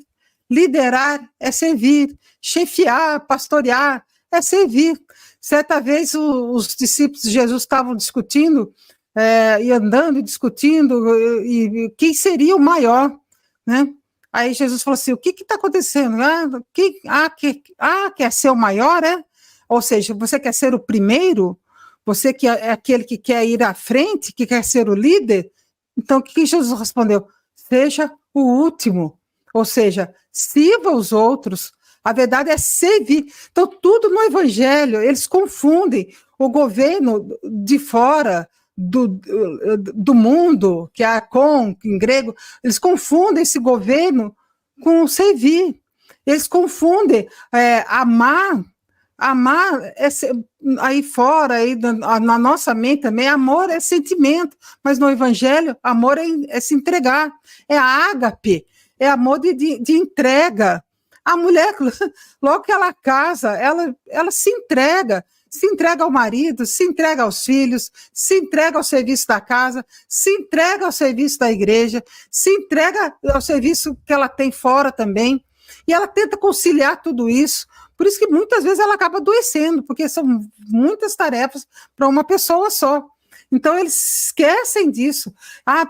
liderar é servir, chefiar, pastorear é servir. Certa vez os discípulos de Jesus estavam discutindo, e andando e discutindo, e quem seria o maior, né? Aí Jesus falou assim, o que está acontecendo? Quer ser o maior, é? Ou seja, você quer ser o primeiro? Você que é aquele que quer ir à frente, que quer ser o líder? Então, o que Jesus respondeu? Seja o último, ou seja, sirva os outros. A verdade é servir. Então, tudo no evangelho, eles confundem o governo de fora do mundo, que é Akon, em grego, eles confundem esse governo com servir. Eles confundem amar aí fora, aí na nossa mente também, amor é sentimento, mas no evangelho, amor é se entregar, é a ágape, é amor de entrega. A mulher, logo que ela casa, ela se entrega ao marido, se entrega aos filhos, se entrega ao serviço da casa, se entrega ao serviço da igreja, se entrega ao serviço que ela tem fora também, e ela tenta conciliar tudo isso. Por isso que muitas vezes ela acaba adoecendo, porque são muitas tarefas para uma pessoa só. Então eles esquecem disso.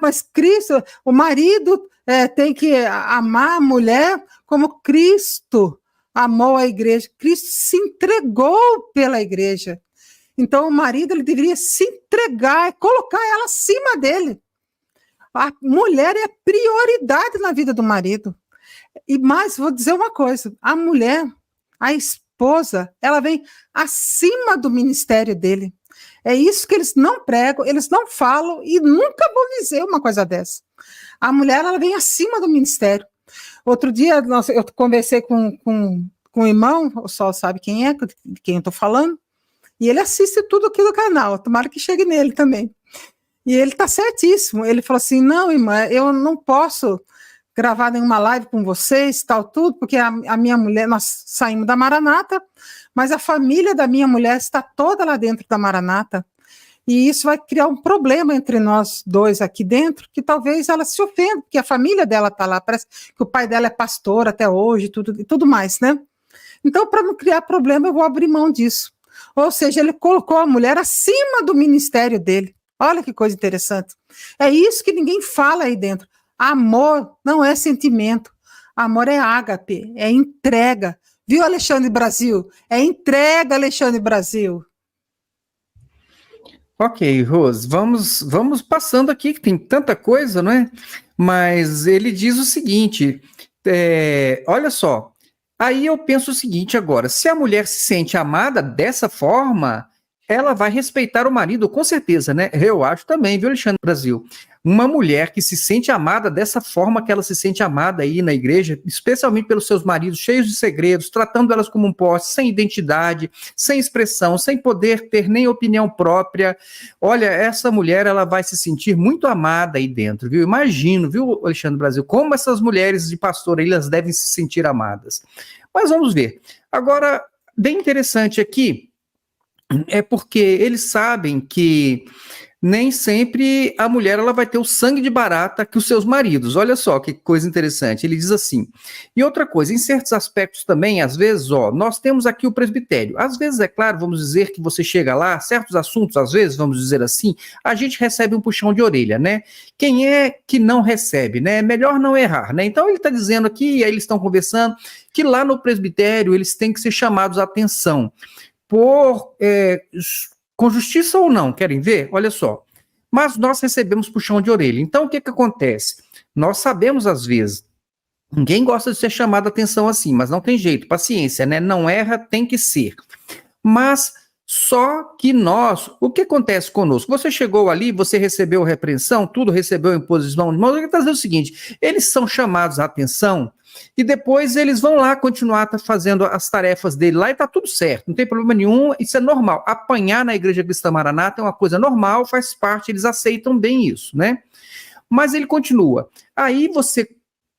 Mas Cristo, o marido tem que amar a mulher como Cristo amou a igreja. Cristo se entregou pela igreja. Então o marido ele deveria se entregar, colocar ela acima dele. A mulher é prioridade na vida do marido. E mais, vou dizer uma coisa, a mulher, a esposa, ela vem acima do ministério dele. É isso que eles não pregam, eles não falam e nunca vão dizer uma coisa dessa. A mulher, ela vem acima do ministério. Outro dia, eu conversei com um irmão, o Sol sabe quem é, de quem eu estou falando, e ele assiste tudo aqui do canal, tomara que chegue nele também. E ele está certíssimo, ele falou assim, não, irmã, eu não posso gravar nenhuma live com vocês, tal, tudo, porque a minha mulher, nós saímos da Maranata, mas a família da minha mulher está toda lá dentro da Maranata, e isso vai criar um problema entre nós dois aqui dentro, que talvez ela se ofenda, porque a família dela está lá, parece que o pai dela é pastor até hoje, e tudo mais, né? Então, para não criar problema, eu vou abrir mão disso. Ou seja, ele colocou a mulher acima do ministério dele. Olha que coisa interessante. É isso que ninguém fala aí dentro. Amor não é sentimento. Amor é ágape, é entrega. Viu, Alexandre Brasil? É entrega, Alexandre Brasil. Ok, Rose, vamos passando aqui, que tem tanta coisa, não é? Mas ele diz o seguinte, olha só, aí eu penso o seguinte agora, se a mulher se sente amada dessa forma, ela vai respeitar o marido, com certeza, né? Eu acho também, viu, Alexandre Brasil? Uma mulher que se sente amada dessa forma que ela se sente amada aí na igreja, especialmente pelos seus maridos, cheios de segredos, tratando elas como um poste, sem identidade, sem expressão, sem poder ter nem opinião própria. Olha, essa mulher, ela vai se sentir muito amada aí dentro, viu? Imagino, viu, Alexandre Brasil, como essas mulheres de pastor, elas devem se sentir amadas. Mas vamos ver. Agora, bem interessante aqui, é porque eles sabem que nem sempre a mulher ela vai ter o sangue de barata que os seus maridos. Olha só que coisa interessante. Ele diz assim. E outra coisa, em certos aspectos também, às vezes, nós temos aqui o presbitério. Às vezes, é claro, vamos dizer que você chega lá, certos assuntos, às vezes, vamos dizer assim, a gente recebe um puxão de orelha, né? Quem é que não recebe, né? É melhor não errar, né? Então, ele está dizendo aqui, e aí eles estão conversando, que lá no presbitério eles têm que ser chamados à atenção. Com justiça ou não, querem ver? Olha só. Mas nós recebemos puxão de orelha. Então, o que acontece? Nós sabemos, às vezes, ninguém gosta de ser chamado a atenção assim, mas não tem jeito, paciência, né? Não erra, tem que ser. Mas só que nós, o que acontece conosco? Você chegou ali, você recebeu repreensão, tudo recebeu imposição de mãos, eu quero dizer o seguinte, eles são chamados à atenção e depois eles vão lá continuar fazendo as tarefas dele lá e tá tudo certo, não tem problema nenhum, isso é normal. Apanhar na Igreja Cristã Maranata é uma coisa normal, faz parte, eles aceitam bem isso, né? Mas ele continua. Aí você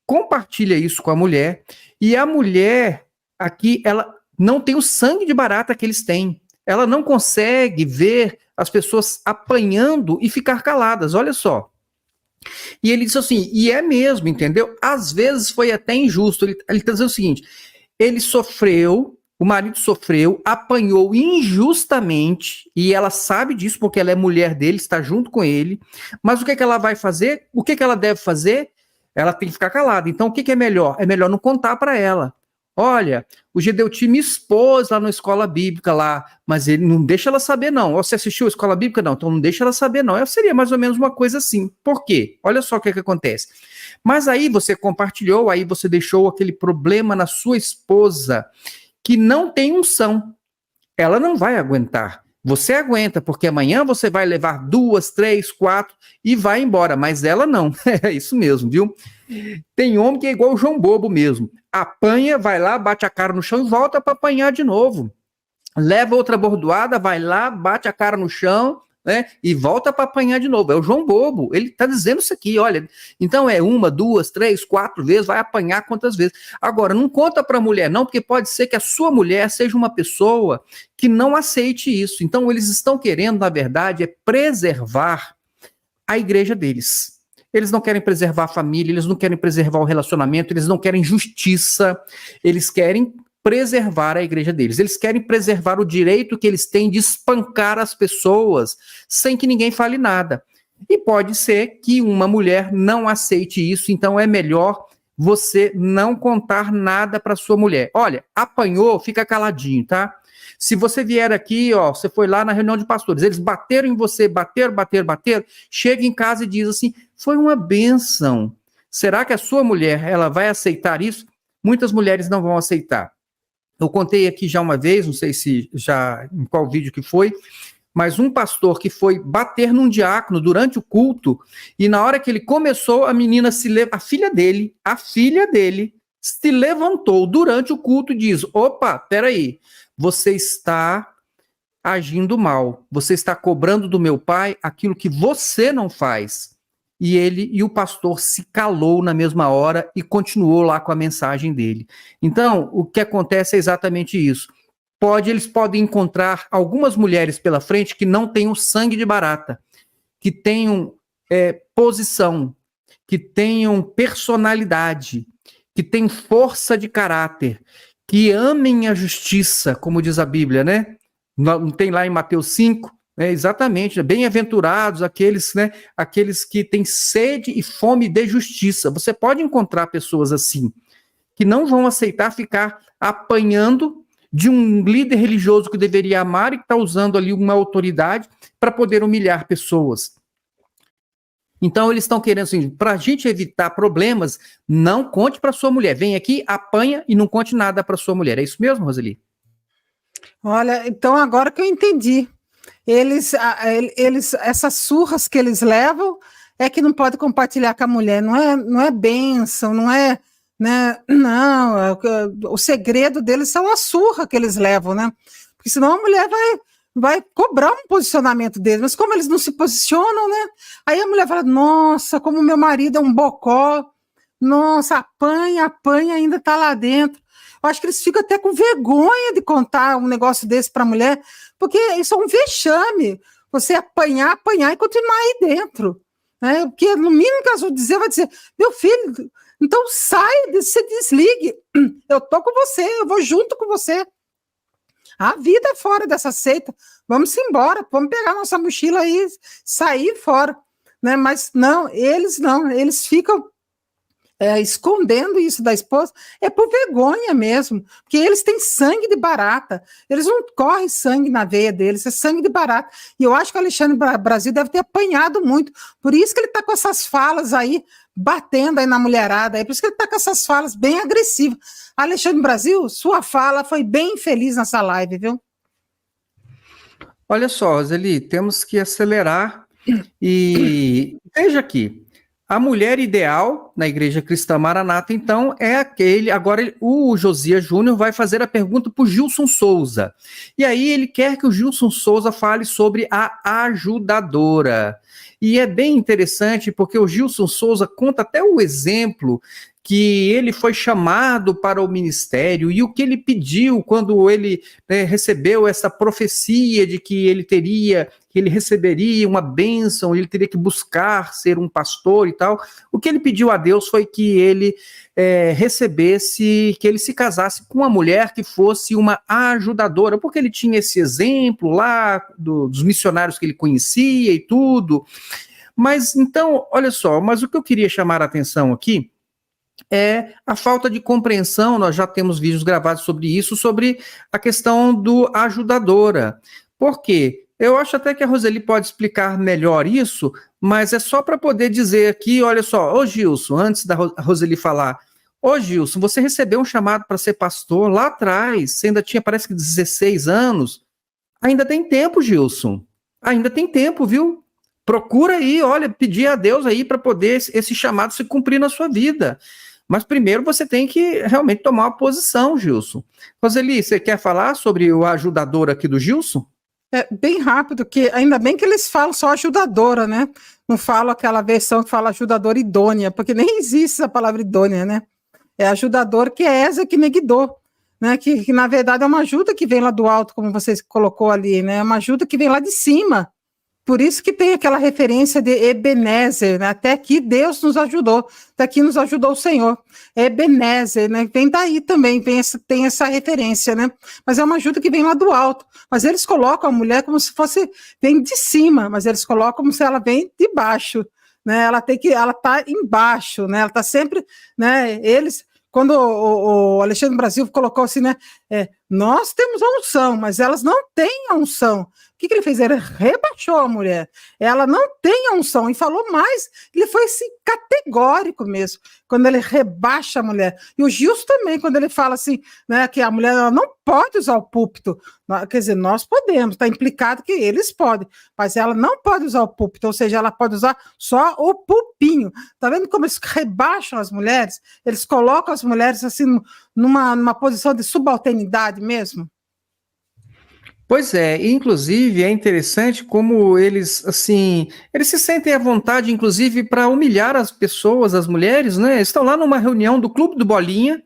compartilha isso com a mulher e a mulher aqui, ela não tem o sangue de barata que eles têm. Ela não consegue ver as pessoas apanhando e ficar caladas, olha só. E ele disse assim, e é mesmo, entendeu? Às vezes foi até injusto. Ele está dizendo o seguinte, ele sofreu, o marido sofreu, apanhou injustamente, e ela sabe disso porque ela é mulher dele, está junto com ele, mas o que ela vai fazer? O que ela deve fazer? Ela tem que ficar calada. Então o que é melhor? É melhor não contar para ela. Olha, o Gedeuti me expôs lá na escola bíblica lá, mas ele não deixa ela saber não. Você assistiu a escola bíblica? Não, então não deixa ela saber não. Seria mais ou menos uma coisa assim. Por quê? Olha só o que acontece. Mas aí você compartilhou, aí você deixou aquele problema na sua esposa que não tem unção. Ela não vai aguentar. Você aguenta, porque amanhã você vai levar 2, 3, 4 e vai embora, mas ela não. É isso mesmo, viu? Tem homem que é igual o João Bobo mesmo. Apanha, vai lá, bate a cara no chão e volta para apanhar de novo. Leva outra bordoada, vai lá, bate a cara no chão, né? E volta para apanhar de novo. É o João Bobo. Ele está dizendo isso aqui, olha. Então é 1, 2, 3, 4 vezes, vai apanhar quantas vezes. Agora, não conta para a mulher não, porque pode ser que a sua mulher seja uma pessoa que não aceite isso. Então eles estão querendo, na verdade, é preservar a igreja deles. Eles não querem preservar a família, eles não querem preservar o relacionamento, eles não querem justiça, eles querem preservar a igreja deles. Eles querem preservar o direito que eles têm de espancar as pessoas sem que ninguém fale nada. E pode ser que uma mulher não aceite isso, então é melhor você não contar nada para sua mulher. Olha, apanhou, fica caladinho, tá? Se você vier aqui, você foi lá na reunião de pastores, eles bateram em você, bateram, chega em casa e diz assim, foi uma bênção. Será que a sua mulher, ela vai aceitar isso? Muitas mulheres não vão aceitar. Eu contei aqui já uma vez, não sei se já em qual vídeo que foi, mas um pastor que foi bater num diácono durante o culto, e na hora que ele começou, a filha dele se levantou durante o culto e diz, opa, peraí, você está agindo mal, você está cobrando do meu pai aquilo que você não faz. E o pastor se calou na mesma hora e continuou lá com a mensagem dele. Então, o que acontece é exatamente isso. Eles podem encontrar algumas mulheres pela frente que não tenham sangue de barata, que tenham posição, que tenham personalidade, que tenham força de caráter, que amem a justiça, como diz a Bíblia, né? Não tem lá em Mateus 5? Exatamente, bem-aventurados aqueles que têm sede e fome de justiça. Você pode encontrar pessoas assim, que não vão aceitar ficar apanhando de um líder religioso que deveria amar e que está usando ali uma autoridade para poder humilhar pessoas. Então eles estão querendo assim, para a gente evitar problemas, não conte para sua mulher. Vem aqui, apanha e não conte nada para sua mulher. É isso mesmo, Roseli? Olha, então agora que eu entendi. essas surras que eles levam é que não pode compartilhar com a mulher, não é bênção, não é, né? Não, o segredo deles são a surra que eles levam, né? Porque senão a mulher vai cobrar um posicionamento deles, mas como eles não se posicionam, né? Aí a mulher fala, nossa, como meu marido é um bocó, nossa, apanha, ainda tá lá dentro. Eu acho que eles ficam até com vergonha de contar um negócio desse para a mulher, porque isso é um vexame, você apanhar e continuar aí dentro, né? Porque no mínimo que elas vão dizer, vai dizer, meu filho, então sai, se desligue, eu tô com você, eu vou junto com você. A vida é fora dessa seita, vamos embora, vamos pegar nossa mochila e sair fora, né? Mas não, eles ficam escondendo isso da esposa, é por vergonha mesmo, porque eles têm sangue de barata, eles não correm sangue na veia deles, é sangue de barata, e eu acho que o Alexandre Brasil deve ter apanhado muito, por isso que ele está com essas falas aí, batendo aí na mulherada, por isso que ele está com essas falas bem agressivas. Alexandre Brasil, sua fala foi bem infeliz nessa live, viu? Olha só, Roseli, temos que acelerar e veja aqui, a mulher ideal na Igreja Cristã Maranata, então, é aquele. Agora, o Josias Júnior vai fazer a pergunta para o Gilson Souza. E aí, ele quer que o Gilson Souza fale sobre a ajudadora. E é bem interessante, porque o Gilson Souza conta até o exemplo que ele foi chamado para o ministério e o que ele pediu quando ele recebeu essa profecia de que ele receberia uma bênção, ele teria que buscar ser um pastor e tal. O que ele pediu a Deus foi que ele recebesse, que ele se casasse com uma mulher que fosse uma ajudadora, porque ele tinha esse exemplo lá dos missionários que ele conhecia e tudo. Mas então, olha só, mas o que eu queria chamar a atenção aqui é a falta de compreensão. Nós já temos vídeos gravados sobre isso, sobre a questão do ajudadora. Por quê? Eu acho até que a Roseli pode explicar melhor isso, mas é só para poder dizer aqui, olha só, ô Gilson, antes da Roseli falar, ô Gilson, você recebeu um chamado para ser pastor lá atrás, você ainda tinha, parece que 16 anos, ainda tem tempo, Gilson, ainda tem tempo, viu? Procura aí, olha, pedir a Deus aí para poder esse chamado se cumprir na sua vida. Mas primeiro você tem que realmente tomar uma posição, Gilson. Roseli, você quer falar sobre o ajudador aqui do Gilson? É bem rápido, que ainda bem que eles falam só ajudadora, né? Não falam aquela versão que fala ajudadora idônea, porque nem existe essa palavra idônea, né? É ajudador que é essa que negidou, né? Que na verdade é uma ajuda que vem lá do alto, como você colocou ali, né? É uma ajuda que vem lá de cima. Por isso que tem aquela referência de Ebenezer, né? Até aqui Deus nos ajudou, até aqui nos ajudou o Senhor. Ebenezer, né? Vem daí também, tem essa referência, né? Mas é uma ajuda que vem lá do alto. Mas eles colocam a mulher como se fosse, vem de cima, mas eles colocam como se ela vem de baixo, né? Ela tá embaixo, né? Ela tá sempre, né? Quando o Alexandre Brasil colocou assim, né? Nós temos a unção, mas elas não têm a unção. O que ele fez? Ele rebaixou a mulher. Ela não tem a unção. E falou mais. Ele foi assim, categórico mesmo, quando ele rebaixa a mulher. E o Gilson também, quando ele fala assim, né, que a mulher ela não pode usar o púlpito. Quer dizer, nós podemos, está implicado que eles podem, mas ela não pode usar o púlpito, ou seja, ela pode usar só o pulpinho. Está vendo como eles rebaixam as mulheres? Eles colocam as mulheres assim numa posição de subalternidade mesmo? Pois é, e inclusive é interessante como eles, assim, eles se sentem à vontade, inclusive, para humilhar as pessoas, as mulheres, né? Estão lá numa reunião do Clube do Bolinha,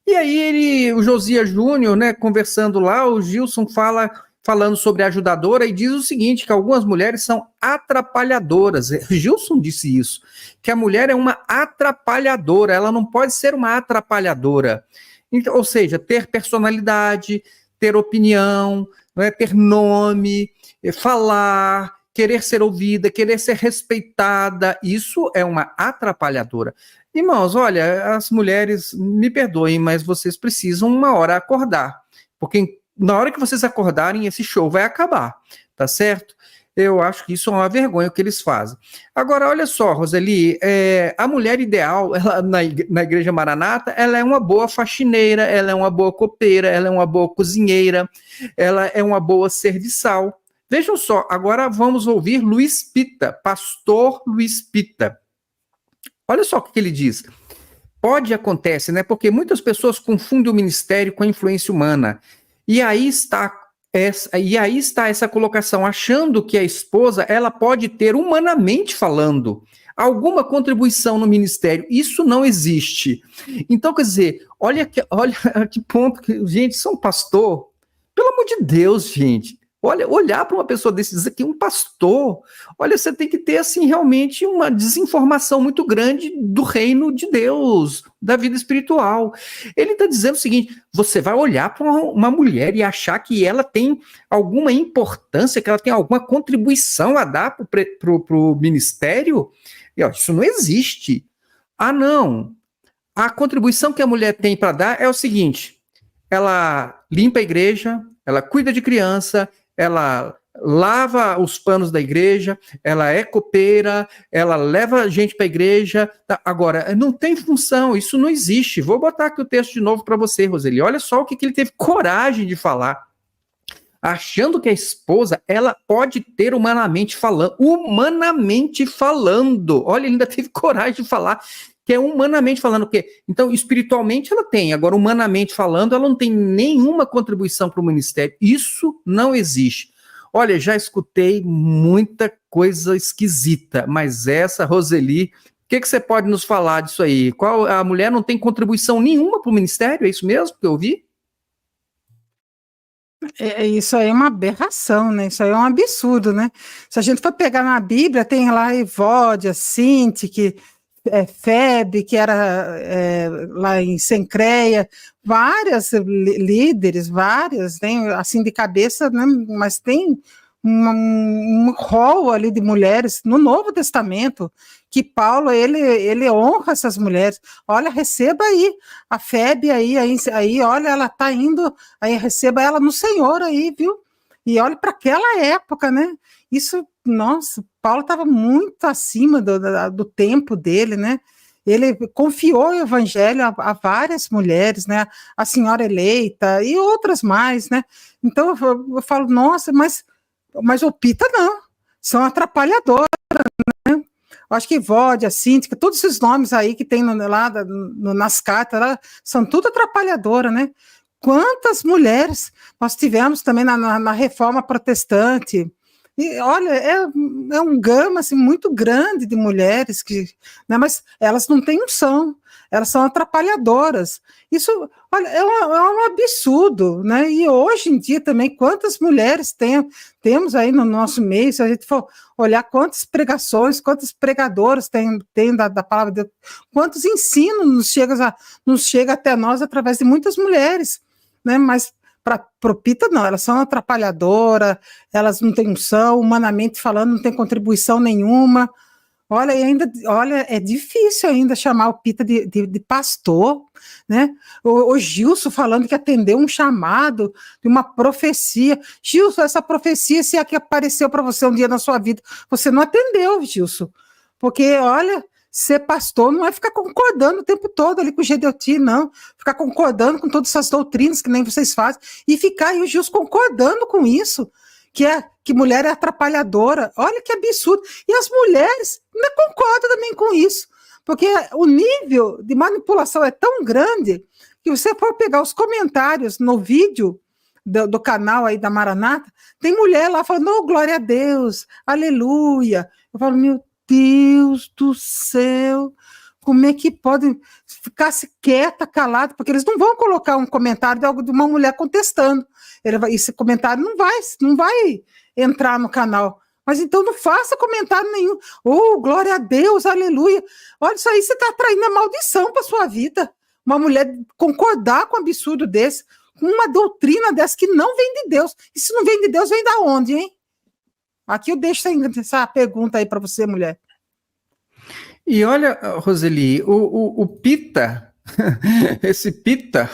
e aí o Josias Júnior, né, conversando lá, o Gilson falando sobre a ajudadora e diz o seguinte, que algumas mulheres são atrapalhadoras. O Gilson disse isso, que a mulher é uma atrapalhadora, ela não pode ser uma atrapalhadora. Então, ou seja, ter personalidade, ter opinião, não é, ter nome, falar, querer ser ouvida, querer ser respeitada, isso é uma atrapalhadora. Irmãos, olha, as mulheres, me perdoem, mas vocês precisam uma hora acordar, porque na hora que vocês acordarem, esse show vai acabar, tá certo? Eu acho que isso é uma vergonha o que eles fazem. Agora, olha só, Roseli, a mulher ideal ela, na Igreja Maranata, ela é uma boa faxineira, ela é uma boa copeira, ela é uma boa cozinheira, ela é uma boa serviçal. Vejam só, agora vamos ouvir Luiz Pita, pastor Luiz Pita. Olha só o que ele diz. Pode acontecer, né? Porque muitas pessoas confundem o ministério com a influência humana. E aí está essa colocação, achando que a esposa ela pode ter, humanamente falando, alguma contribuição no ministério. Isso não existe. Então, quer dizer, olha que ponto que, gente, sou um pastor. Pelo amor de Deus, gente. Olha, olhar para uma pessoa desse, dizer que um pastor, olha, você tem que ter, assim, realmente uma desinformação muito grande do reino de Deus, da vida espiritual. Ele está dizendo o seguinte, você vai olhar para uma mulher e achar que ela tem alguma importância, que ela tem alguma contribuição a dar para o ministério? E, ó, isso não existe. Ah, não. A contribuição que a mulher tem para dar é o seguinte, ela limpa a igreja, ela cuida de criança, ela lava os panos da igreja, ela é copeira, ela leva gente para a igreja. Tá? Agora, não tem função, isso não existe. Vou botar aqui o texto de novo para você, Roseli. Olha só o que ele teve coragem de falar. Achando que a esposa, ela pode ter humanamente falando. Olha, ele ainda teve coragem de falar que é humanamente falando, porque então espiritualmente ela tem, agora humanamente falando ela não tem nenhuma contribuição para o ministério, isso não existe. Olha, já escutei muita coisa esquisita, mas essa, Roseli, o que você pode nos falar disso aí? A mulher não tem contribuição nenhuma para o ministério, é isso mesmo que eu ouvi? Isso aí é uma aberração, né? Isso aí é um absurdo, né? Se a gente for pegar na Bíblia, tem lá Evódia, Sinti, Febe, que era lá em Sencreia, várias líderes, várias, tem assim de cabeça, né, mas tem um rol ali de mulheres no Novo Testamento, que Paulo, ele honra essas mulheres. Olha, receba aí a Febe aí, olha, ela está indo, aí receba ela no Senhor aí, viu? E olha para aquela época, né? Isso, nossa, Paulo estava muito acima do tempo dele, né? Ele confiou o evangelho a várias mulheres, né? A senhora eleita e outras mais, né? Então eu falo, nossa, mas o Pita não, são atrapalhadoras, né? Eu acho que Vódia, Síntica, todos esses nomes aí que tem lá nas cartas, lá, são tudo atrapalhadoras, né? Quantas mulheres nós tivemos também na Reforma Protestante? E olha, é um gama assim, muito grande de mulheres, né, mas elas não têm unção, elas são atrapalhadoras. Isso, olha, é um absurdo, né? E hoje em dia também, quantas mulheres temos aí no nosso meio, se a gente for olhar quantas pregações, quantas pregadoras tem da palavra de Deus, quantos ensinos nos chega até nós através de muitas mulheres, né? Mas para o Pita, não, elas são atrapalhadoras, elas não têm unção, humanamente falando, não tem contribuição nenhuma. Olha, é difícil ainda chamar o Pita de pastor, né? O Gilson falando que atendeu um chamado de uma profecia. Gilson, essa profecia, se é que apareceu para você um dia na sua vida, você não atendeu, Gilson. Porque, olha, ser pastor não é ficar concordando o tempo todo ali com o Gedeuti, não. Ficar concordando com todas essas doutrinas que nem vocês fazem. E ficar aí o Gilson concordando com isso, que mulher é atrapalhadora. Olha que absurdo. E as mulheres ainda concordam também com isso. Porque o nível de manipulação é tão grande que você for pegar os comentários no vídeo do canal aí da Maranata, tem mulher lá falando, oh, glória a Deus, aleluia. Eu falo, meu Deus do céu, como é que podem ficar quieta, calada, porque eles não vão colocar um comentário de uma mulher contestando. Esse comentário não vai entrar no canal. Mas então não faça comentário nenhum. Oh, glória a Deus, aleluia. Olha, isso aí você está atraindo a maldição para sua vida. Uma mulher concordar com um absurdo desse, com uma doutrina dessa que não vem de Deus. E se não vem de Deus, vem da onde, hein? Aqui eu deixo essa pergunta aí para você, mulher. E olha, Roseli, o Pita, esse Pita,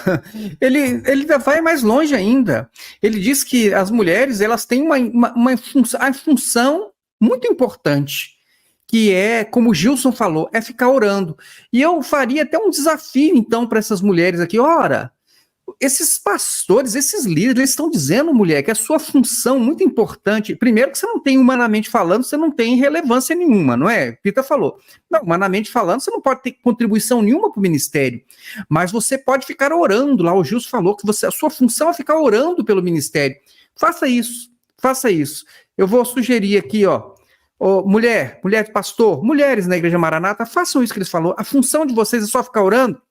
ele vai mais longe ainda. Ele diz que as mulheres elas têm uma função muito importante, que é, como o Gilson falou, é ficar orando. E eu faria até um desafio, então, para essas mulheres aqui. Ora, esses pastores, esses líderes, eles estão dizendo, mulher, que a sua função muito importante, primeiro que você não tem, humanamente falando, você não tem relevância nenhuma, não é? Pita falou. Não, humanamente falando, você não pode ter contribuição nenhuma para o ministério, mas você pode ficar orando, lá o Gilson falou que a sua função é ficar orando pelo ministério. Faça isso, faça isso. Eu vou sugerir aqui, mulher de pastor, mulheres na Igreja Maranata, façam isso que eles falou. A função de vocês é só ficar orando.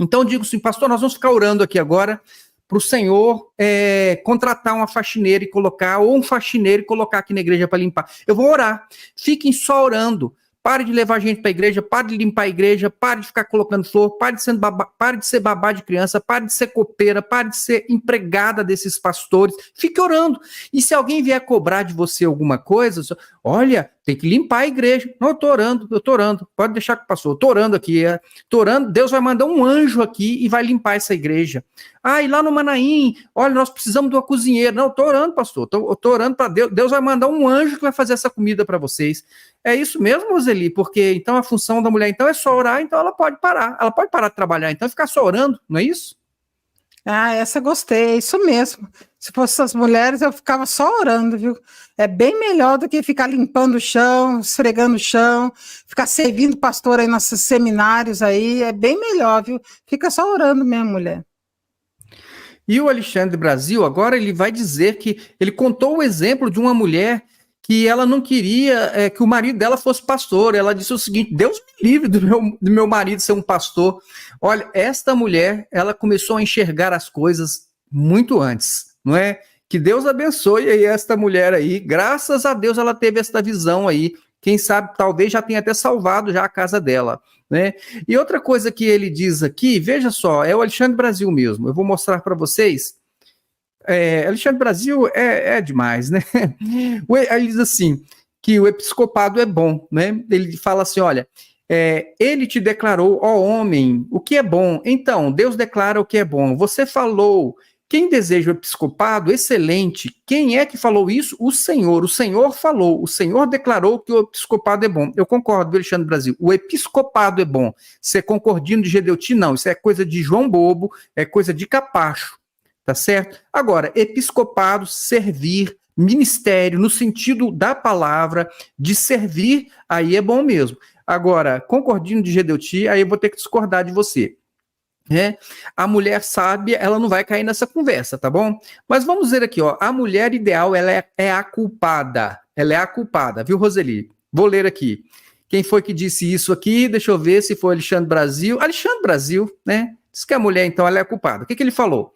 Então eu digo assim, pastor, nós vamos ficar orando aqui agora para o Senhor contratar uma faxineira e colocar, ou um faxineiro e colocar aqui na igreja para limpar. Eu vou orar. Fiquem só orando. Pare de levar gente para a igreja, pare de limpar a igreja, pare de ficar colocando flor, pare de ser babá de criança, pare de ser copeira, pare de ser empregada desses pastores. Fique orando. E se alguém vier cobrar de você alguma coisa, olha, tem que limpar a igreja. Não, eu estou orando. Pode deixar que passou. Eu estou orando aqui. Estou orando. Deus vai mandar um anjo aqui e vai limpar essa igreja. E lá no Manaim, olha, nós precisamos de uma cozinheira. Não, eu estou orando, pastor. Eu estou orando para Deus. Deus vai mandar um anjo que vai fazer essa comida para vocês. É isso mesmo, Roseli? Porque então a função da mulher então é só orar, então ela pode parar. Ela pode parar de trabalhar, então ficar só orando, não é isso? Essa gostei, é isso mesmo. Se fosse as mulheres, eu ficava só orando, viu? É bem melhor do que ficar limpando o chão, esfregando o chão, ficar servindo pastor aí nos seminários aí, é bem melhor, viu? Fica só orando mesmo, mulher. E o Alexandre Brasil, agora ele vai dizer que ele contou o exemplo de uma mulher que ela não queria que o marido dela fosse pastor. Ela disse o seguinte: Deus me livre do meu marido ser um pastor. Olha, esta mulher, ela começou a enxergar as coisas muito antes, não é? Que Deus abençoe aí esta mulher aí. Graças a Deus ela teve esta visão aí. Quem sabe, talvez já tenha até salvado já a casa dela, né? E outra coisa que ele diz aqui, veja só, é o Alexandre Brasil mesmo. Eu vou mostrar para vocês. Alexandre Brasil é demais, né? Ele diz assim, que o episcopado é bom, né? Ele fala assim, olha, ele te declarou, ó homem, o que é bom. Então, Deus declara o que é bom. Você falou, quem deseja o episcopado, excelente. Quem é que falou isso? O Senhor falou, o Senhor declarou que o episcopado é bom. Eu concordo, Alexandre Brasil, o episcopado é bom. Ser concordino de Gedeuti, não, isso é coisa de João Bobo, é coisa de capacho. Tá certo? Agora, episcopado, servir, ministério, no sentido da palavra, de servir, aí é bom mesmo. Agora, concordino de Gedeuti, aí eu vou ter que discordar de você. A mulher sábia, ela não vai cair nessa conversa, tá bom? Mas vamos ver aqui, ó, a mulher ideal, ela é a culpada. Ela é a culpada, viu, Roseli? Vou ler aqui. Quem foi que disse isso aqui? Deixa eu ver se foi Alexandre Brasil. Alexandre Brasil, né? Diz que a mulher, então, ela é a culpada. O que ele falou?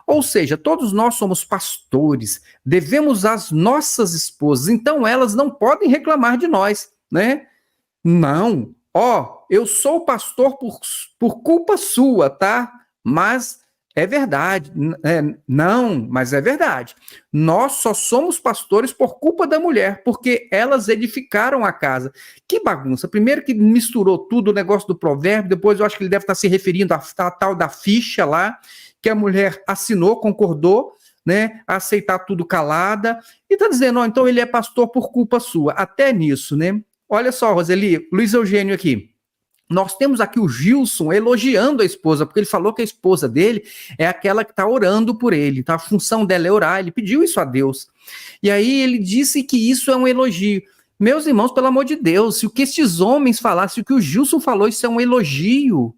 Ou seja, todos nós somos pastores, devemos às nossas esposas, então elas não podem reclamar de nós, né? Não, eu sou pastor por culpa sua, tá? Mas é verdade, não, mas é verdade. Nós só somos pastores por culpa da mulher, porque elas edificaram a casa. Que bagunça, primeiro que misturou tudo o negócio do provérbio, depois eu acho que ele deve estar se referindo à tal da ficha lá, que a mulher assinou, concordou, né, a aceitar tudo calada, e está dizendo, então ele é pastor por culpa sua, até nisso, né? Olha só, Roseli, Luiz Eugênio aqui, nós temos aqui o Gilson elogiando a esposa, porque ele falou que a esposa dele é aquela que está orando por ele, então a função dela é orar, ele pediu isso a Deus, e aí ele disse que isso é um elogio. Meus irmãos, pelo amor de Deus, se o que estes homens falassem, o que o Gilson falou, isso é um elogio.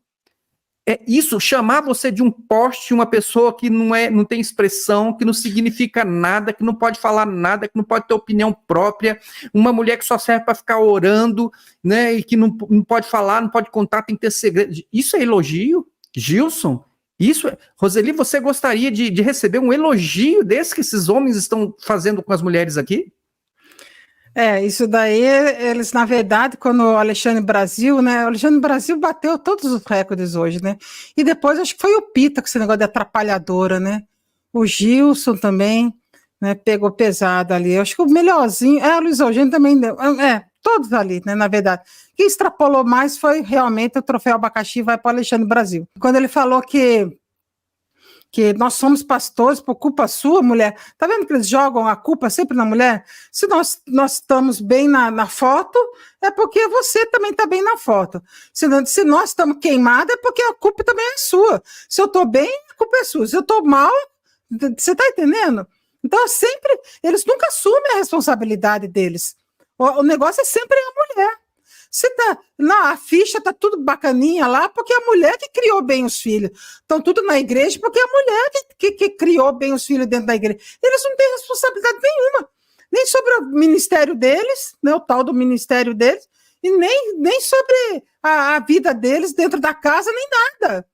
Isso, chamar você de um poste, uma pessoa que não tem expressão, que não significa nada, que não pode falar nada, que não pode ter opinião própria, uma mulher que só serve para ficar orando, né, e que não pode falar, não pode contar, tem que ter segredo. Isso é elogio, Gilson? Roseli, você gostaria de receber um elogio desse que esses homens estão fazendo com as mulheres aqui? Isso daí, eles, na verdade, quando o Alexandre Brasil, né? O Alexandre Brasil bateu todos os recordes hoje, né? E depois acho que foi o Pita com esse negócio de atrapalhadora, né? O Gilson também, né? Pegou pesado ali. Eu acho que o melhorzinho, o Luiz Eugênio também deu. Todos ali, né? Na verdade. Quem extrapolou mais foi realmente o troféu abacaxi vai para o Alexandre Brasil. Quando ele falou que que nós somos pastores por culpa sua, mulher. Tá vendo que eles jogam a culpa sempre na mulher? Se nós estamos bem na foto, é porque você também está bem na foto. Se nós estamos queimados, é porque a culpa também é sua. Se eu estou bem, a culpa é sua. Se eu estou mal, você está entendendo? Então, sempre, eles nunca assumem a responsabilidade deles. O negócio é sempre a mulher. Não, a ficha tá tudo bacaninha lá, porque a mulher que criou bem os filhos. Estão tudo na igreja, porque a mulher que criou bem os filhos dentro da igreja. Eles não têm responsabilidade nenhuma, nem sobre o ministério deles, né, o tal do ministério deles, e nem sobre a vida deles dentro da casa, nem nada.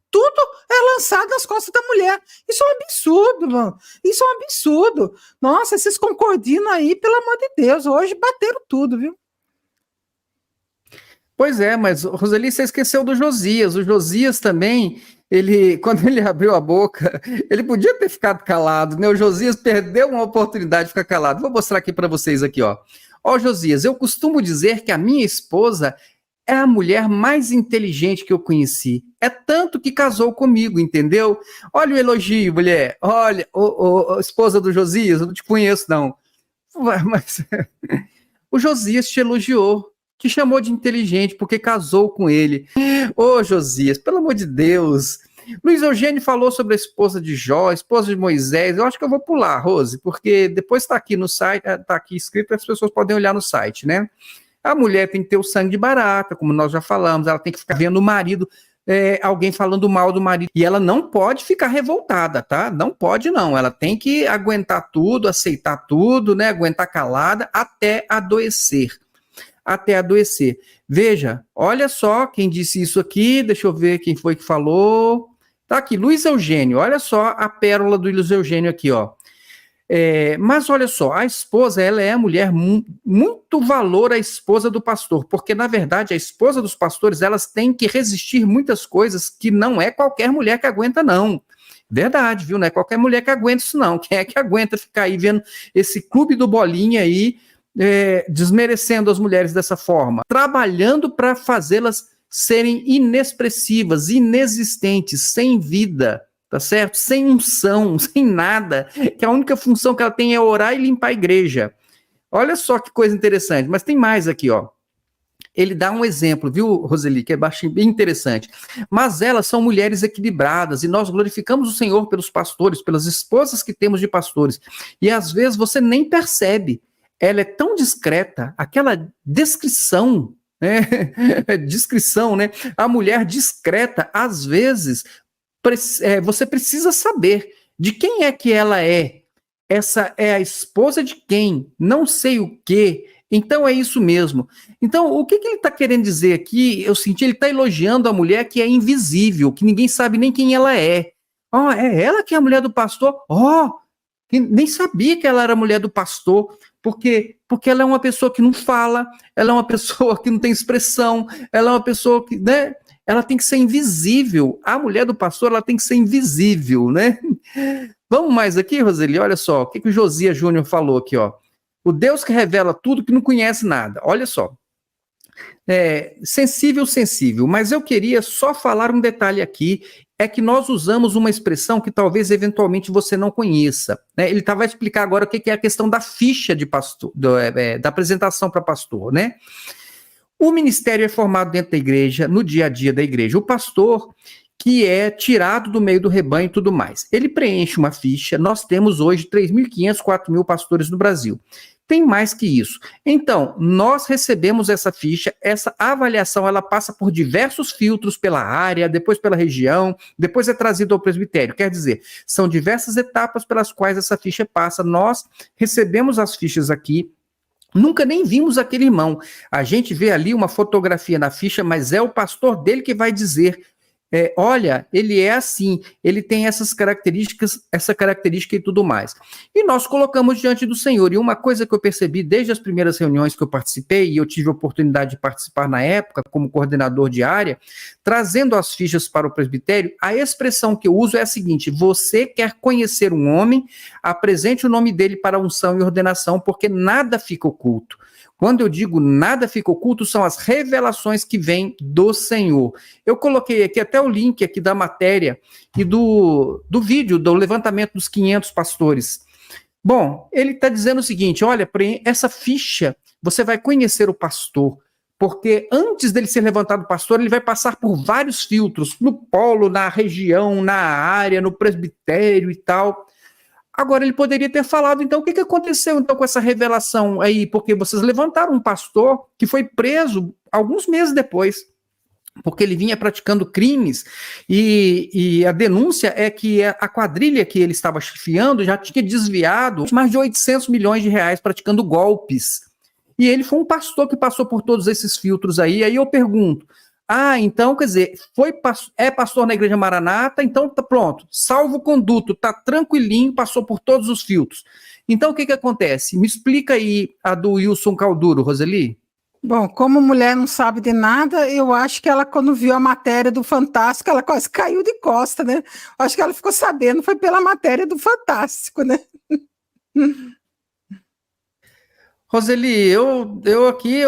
Tudo é lançado nas costas da mulher. Isso é um absurdo, mano. Isso é um absurdo. Nossa, esses concordinos aí, pelo amor de Deus, hoje bateram tudo, viu? Pois é, mas, Roseli, você esqueceu do Josias. O Josias também, quando ele abriu a boca, ele podia ter ficado calado, né? O Josias perdeu uma oportunidade de ficar calado. Vou mostrar aqui para vocês aqui, ó. Ó, Josias, eu costumo dizer que a minha esposa é a mulher mais inteligente que eu conheci. É tanto que casou comigo, entendeu? Olha o elogio, mulher. Olha, esposa do Josias, eu não te conheço, não. Mas o Josias te elogiou, te chamou de inteligente porque casou com ele. Ô, Josias, pelo amor de Deus. Luiz Eugênio falou sobre a esposa de Jó, a esposa de Moisés. Eu acho que eu vou pular, Rose, porque depois está aqui no site, está aqui escrito, as pessoas podem olhar no site, né? A mulher tem que ter o sangue de barata, como nós já falamos, ela tem que ficar vendo o marido, alguém falando mal do marido, e ela não pode ficar revoltada, tá? Não pode não, ela tem que aguentar tudo, aceitar tudo, né? Aguentar calada até adoecer. Até adoecer. Veja, olha só quem disse isso aqui, deixa eu ver quem foi que falou. Tá aqui, Luiz Eugênio, olha só a pérola do Luiz Eugênio aqui, ó. Mas olha só, a esposa, ela é a mulher muito valor à esposa do pastor, porque na verdade a esposa dos pastores, elas têm que resistir muitas coisas que não é qualquer mulher que aguenta não. Verdade, viu? Não é qualquer mulher que aguenta isso não. Quem é que aguenta ficar aí vendo esse clube do Bolinha aí, desmerecendo as mulheres dessa forma, trabalhando para fazê-las serem inexpressivas, inexistentes, sem vida, tá certo? Sem unção, sem nada, que a única função que ela tem é orar e limpar a igreja. Olha só que coisa interessante, mas tem mais aqui, ó. Ele dá um exemplo, viu, Roseli, que é bem interessante. Mas elas são mulheres equilibradas e nós glorificamos o Senhor pelos pastores, pelas esposas que temos de pastores. E às vezes você nem percebe. Ela é tão discreta, aquela descrição, né? Descrição, né? A mulher discreta, às vezes, você precisa saber de quem é que ela é. Essa é a esposa de quem? Não sei o quê. Então é isso mesmo. Então, o que ele está querendo dizer aqui? Eu senti, ele está elogiando a mulher que é invisível, que ninguém sabe nem quem ela é. Ó, é ela que é a mulher do pastor? Ó, nem sabia que ela era a mulher do pastor. Porque ela é uma pessoa que não fala, ela é uma pessoa que não tem expressão, ela é uma pessoa que, né, ela tem que ser invisível. A mulher do pastor, ela tem que ser invisível, né? Vamos mais aqui, Roseli, olha só, o que o Josias Júnior falou aqui, ó. O Deus que revela tudo que não conhece nada, olha só. Sensível, mas eu queria só falar um detalhe aqui, é que nós usamos uma expressão que talvez eventualmente você não conheça, né? Ele vai explicar agora o que é a questão da ficha de pastor, da apresentação para pastor, né? O ministério é formado dentro da igreja, no dia a dia da igreja. O pastor, que é tirado do meio do rebanho e tudo mais, ele preenche uma ficha. Nós temos hoje 3.500, 4.000 pastores no Brasil. Tem mais que isso. Então, nós recebemos essa ficha, essa avaliação, ela passa por diversos filtros pela área, depois pela região, depois é trazido ao presbitério. Quer dizer, são diversas etapas pelas quais essa ficha passa. Nós recebemos as fichas aqui, nunca nem vimos aquele irmão. A gente vê ali uma fotografia na ficha, mas é o pastor dele que vai dizer, olha, ele é assim, ele tem essas características, essa característica e tudo mais. E nós colocamos diante do Senhor. E uma coisa que eu percebi desde as primeiras reuniões que eu participei, e eu tive a oportunidade de participar na época como coordenador de área, trazendo as fichas para o presbitério, a expressão que eu uso é a seguinte: você quer conhecer um homem, apresente o nome dele para unção e ordenação, porque nada fica oculto. Quando eu digo nada fica oculto, são as revelações que vêm do Senhor. Eu coloquei aqui até o link aqui da matéria e do vídeo do levantamento dos 500 pastores. Bom, ele está dizendo o seguinte, olha, essa ficha, você vai conhecer o pastor, porque antes dele ser levantado pastor, ele vai passar por vários filtros, no polo, na região, na área, no presbitério e tal. Agora, ele poderia ter falado, então, o que aconteceu então com essa revelação aí? Porque vocês levantaram um pastor que foi preso alguns meses depois, porque ele vinha praticando crimes, e a denúncia é que a quadrilha que ele estava chefiando já tinha desviado mais de 800 milhões de reais praticando golpes. E ele foi um pastor que passou por todos esses filtros aí eu pergunto, então, quer dizer, é pastor na Igreja Maranata, então tá pronto, salvo-conduto, tá tranquilinho, passou por todos os filtros. Então, o que acontece? Me explica aí a do Wilson Calduro, Roseli. Bom, como mulher não sabe de nada, eu acho que ela, quando viu a matéria do Fantástico, ela quase caiu de costa, né? Acho que ela ficou sabendo, foi pela matéria do Fantástico, né? Roseli, eu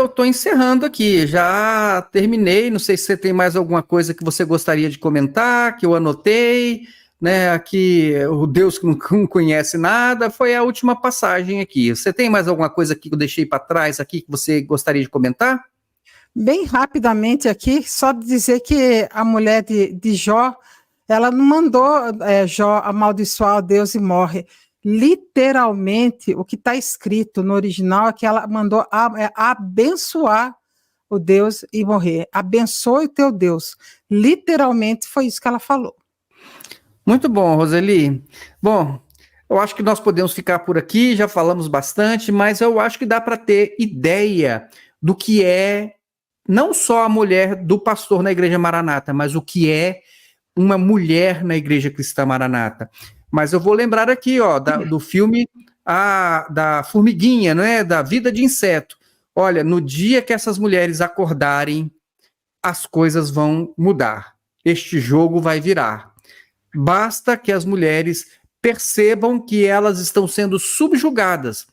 estou encerrando aqui, já terminei, não sei se você tem mais alguma coisa que você gostaria de comentar, que eu anotei, né, aqui, o Deus que não conhece nada, foi a última passagem aqui. Você tem mais alguma coisa aqui que eu deixei para trás aqui que você gostaria de comentar? Bem rapidamente aqui, só dizer que a mulher de Jó, ela não mandou Jó amaldiçoar a Deus e morre. Literalmente, o que está escrito no original é que ela mandou abençoar o Deus e morrer. Abençoe o teu Deus. Literalmente foi isso que ela falou. Muito bom, Roseli. Bom, eu acho que nós podemos ficar por aqui, já falamos bastante, mas eu acho que dá para ter ideia do que é não só a mulher do pastor na Igreja Maranata, mas o que é uma mulher na Igreja Cristã Maranata. Mas eu vou lembrar aqui, do filme da formiguinha, né, da vida de inseto. Olha, no dia que essas mulheres acordarem, as coisas vão mudar. Este jogo vai virar. Basta que as mulheres percebam que elas estão sendo subjugadas,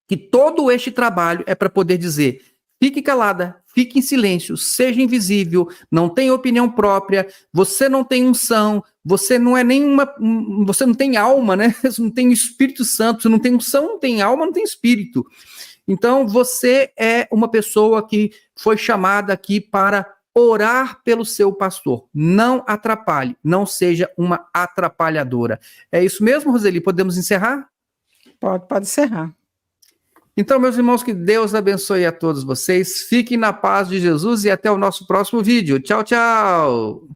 que todo este trabalho é para poder dizer, fique calada, fique em silêncio, seja invisível, não tem opinião própria, você não tem unção, você não é você não tem alma, né? Você não tem o Espírito Santo, você não tem unção, não tem alma, não tem espírito. Então, você é uma pessoa que foi chamada aqui para orar pelo seu pastor. Não atrapalhe, não seja uma atrapalhadora. É isso mesmo, Roseli? Podemos encerrar? Pode encerrar. Então, meus irmãos, que Deus abençoe a todos vocês. Fiquem na paz de Jesus e até o nosso próximo vídeo. Tchau, tchau!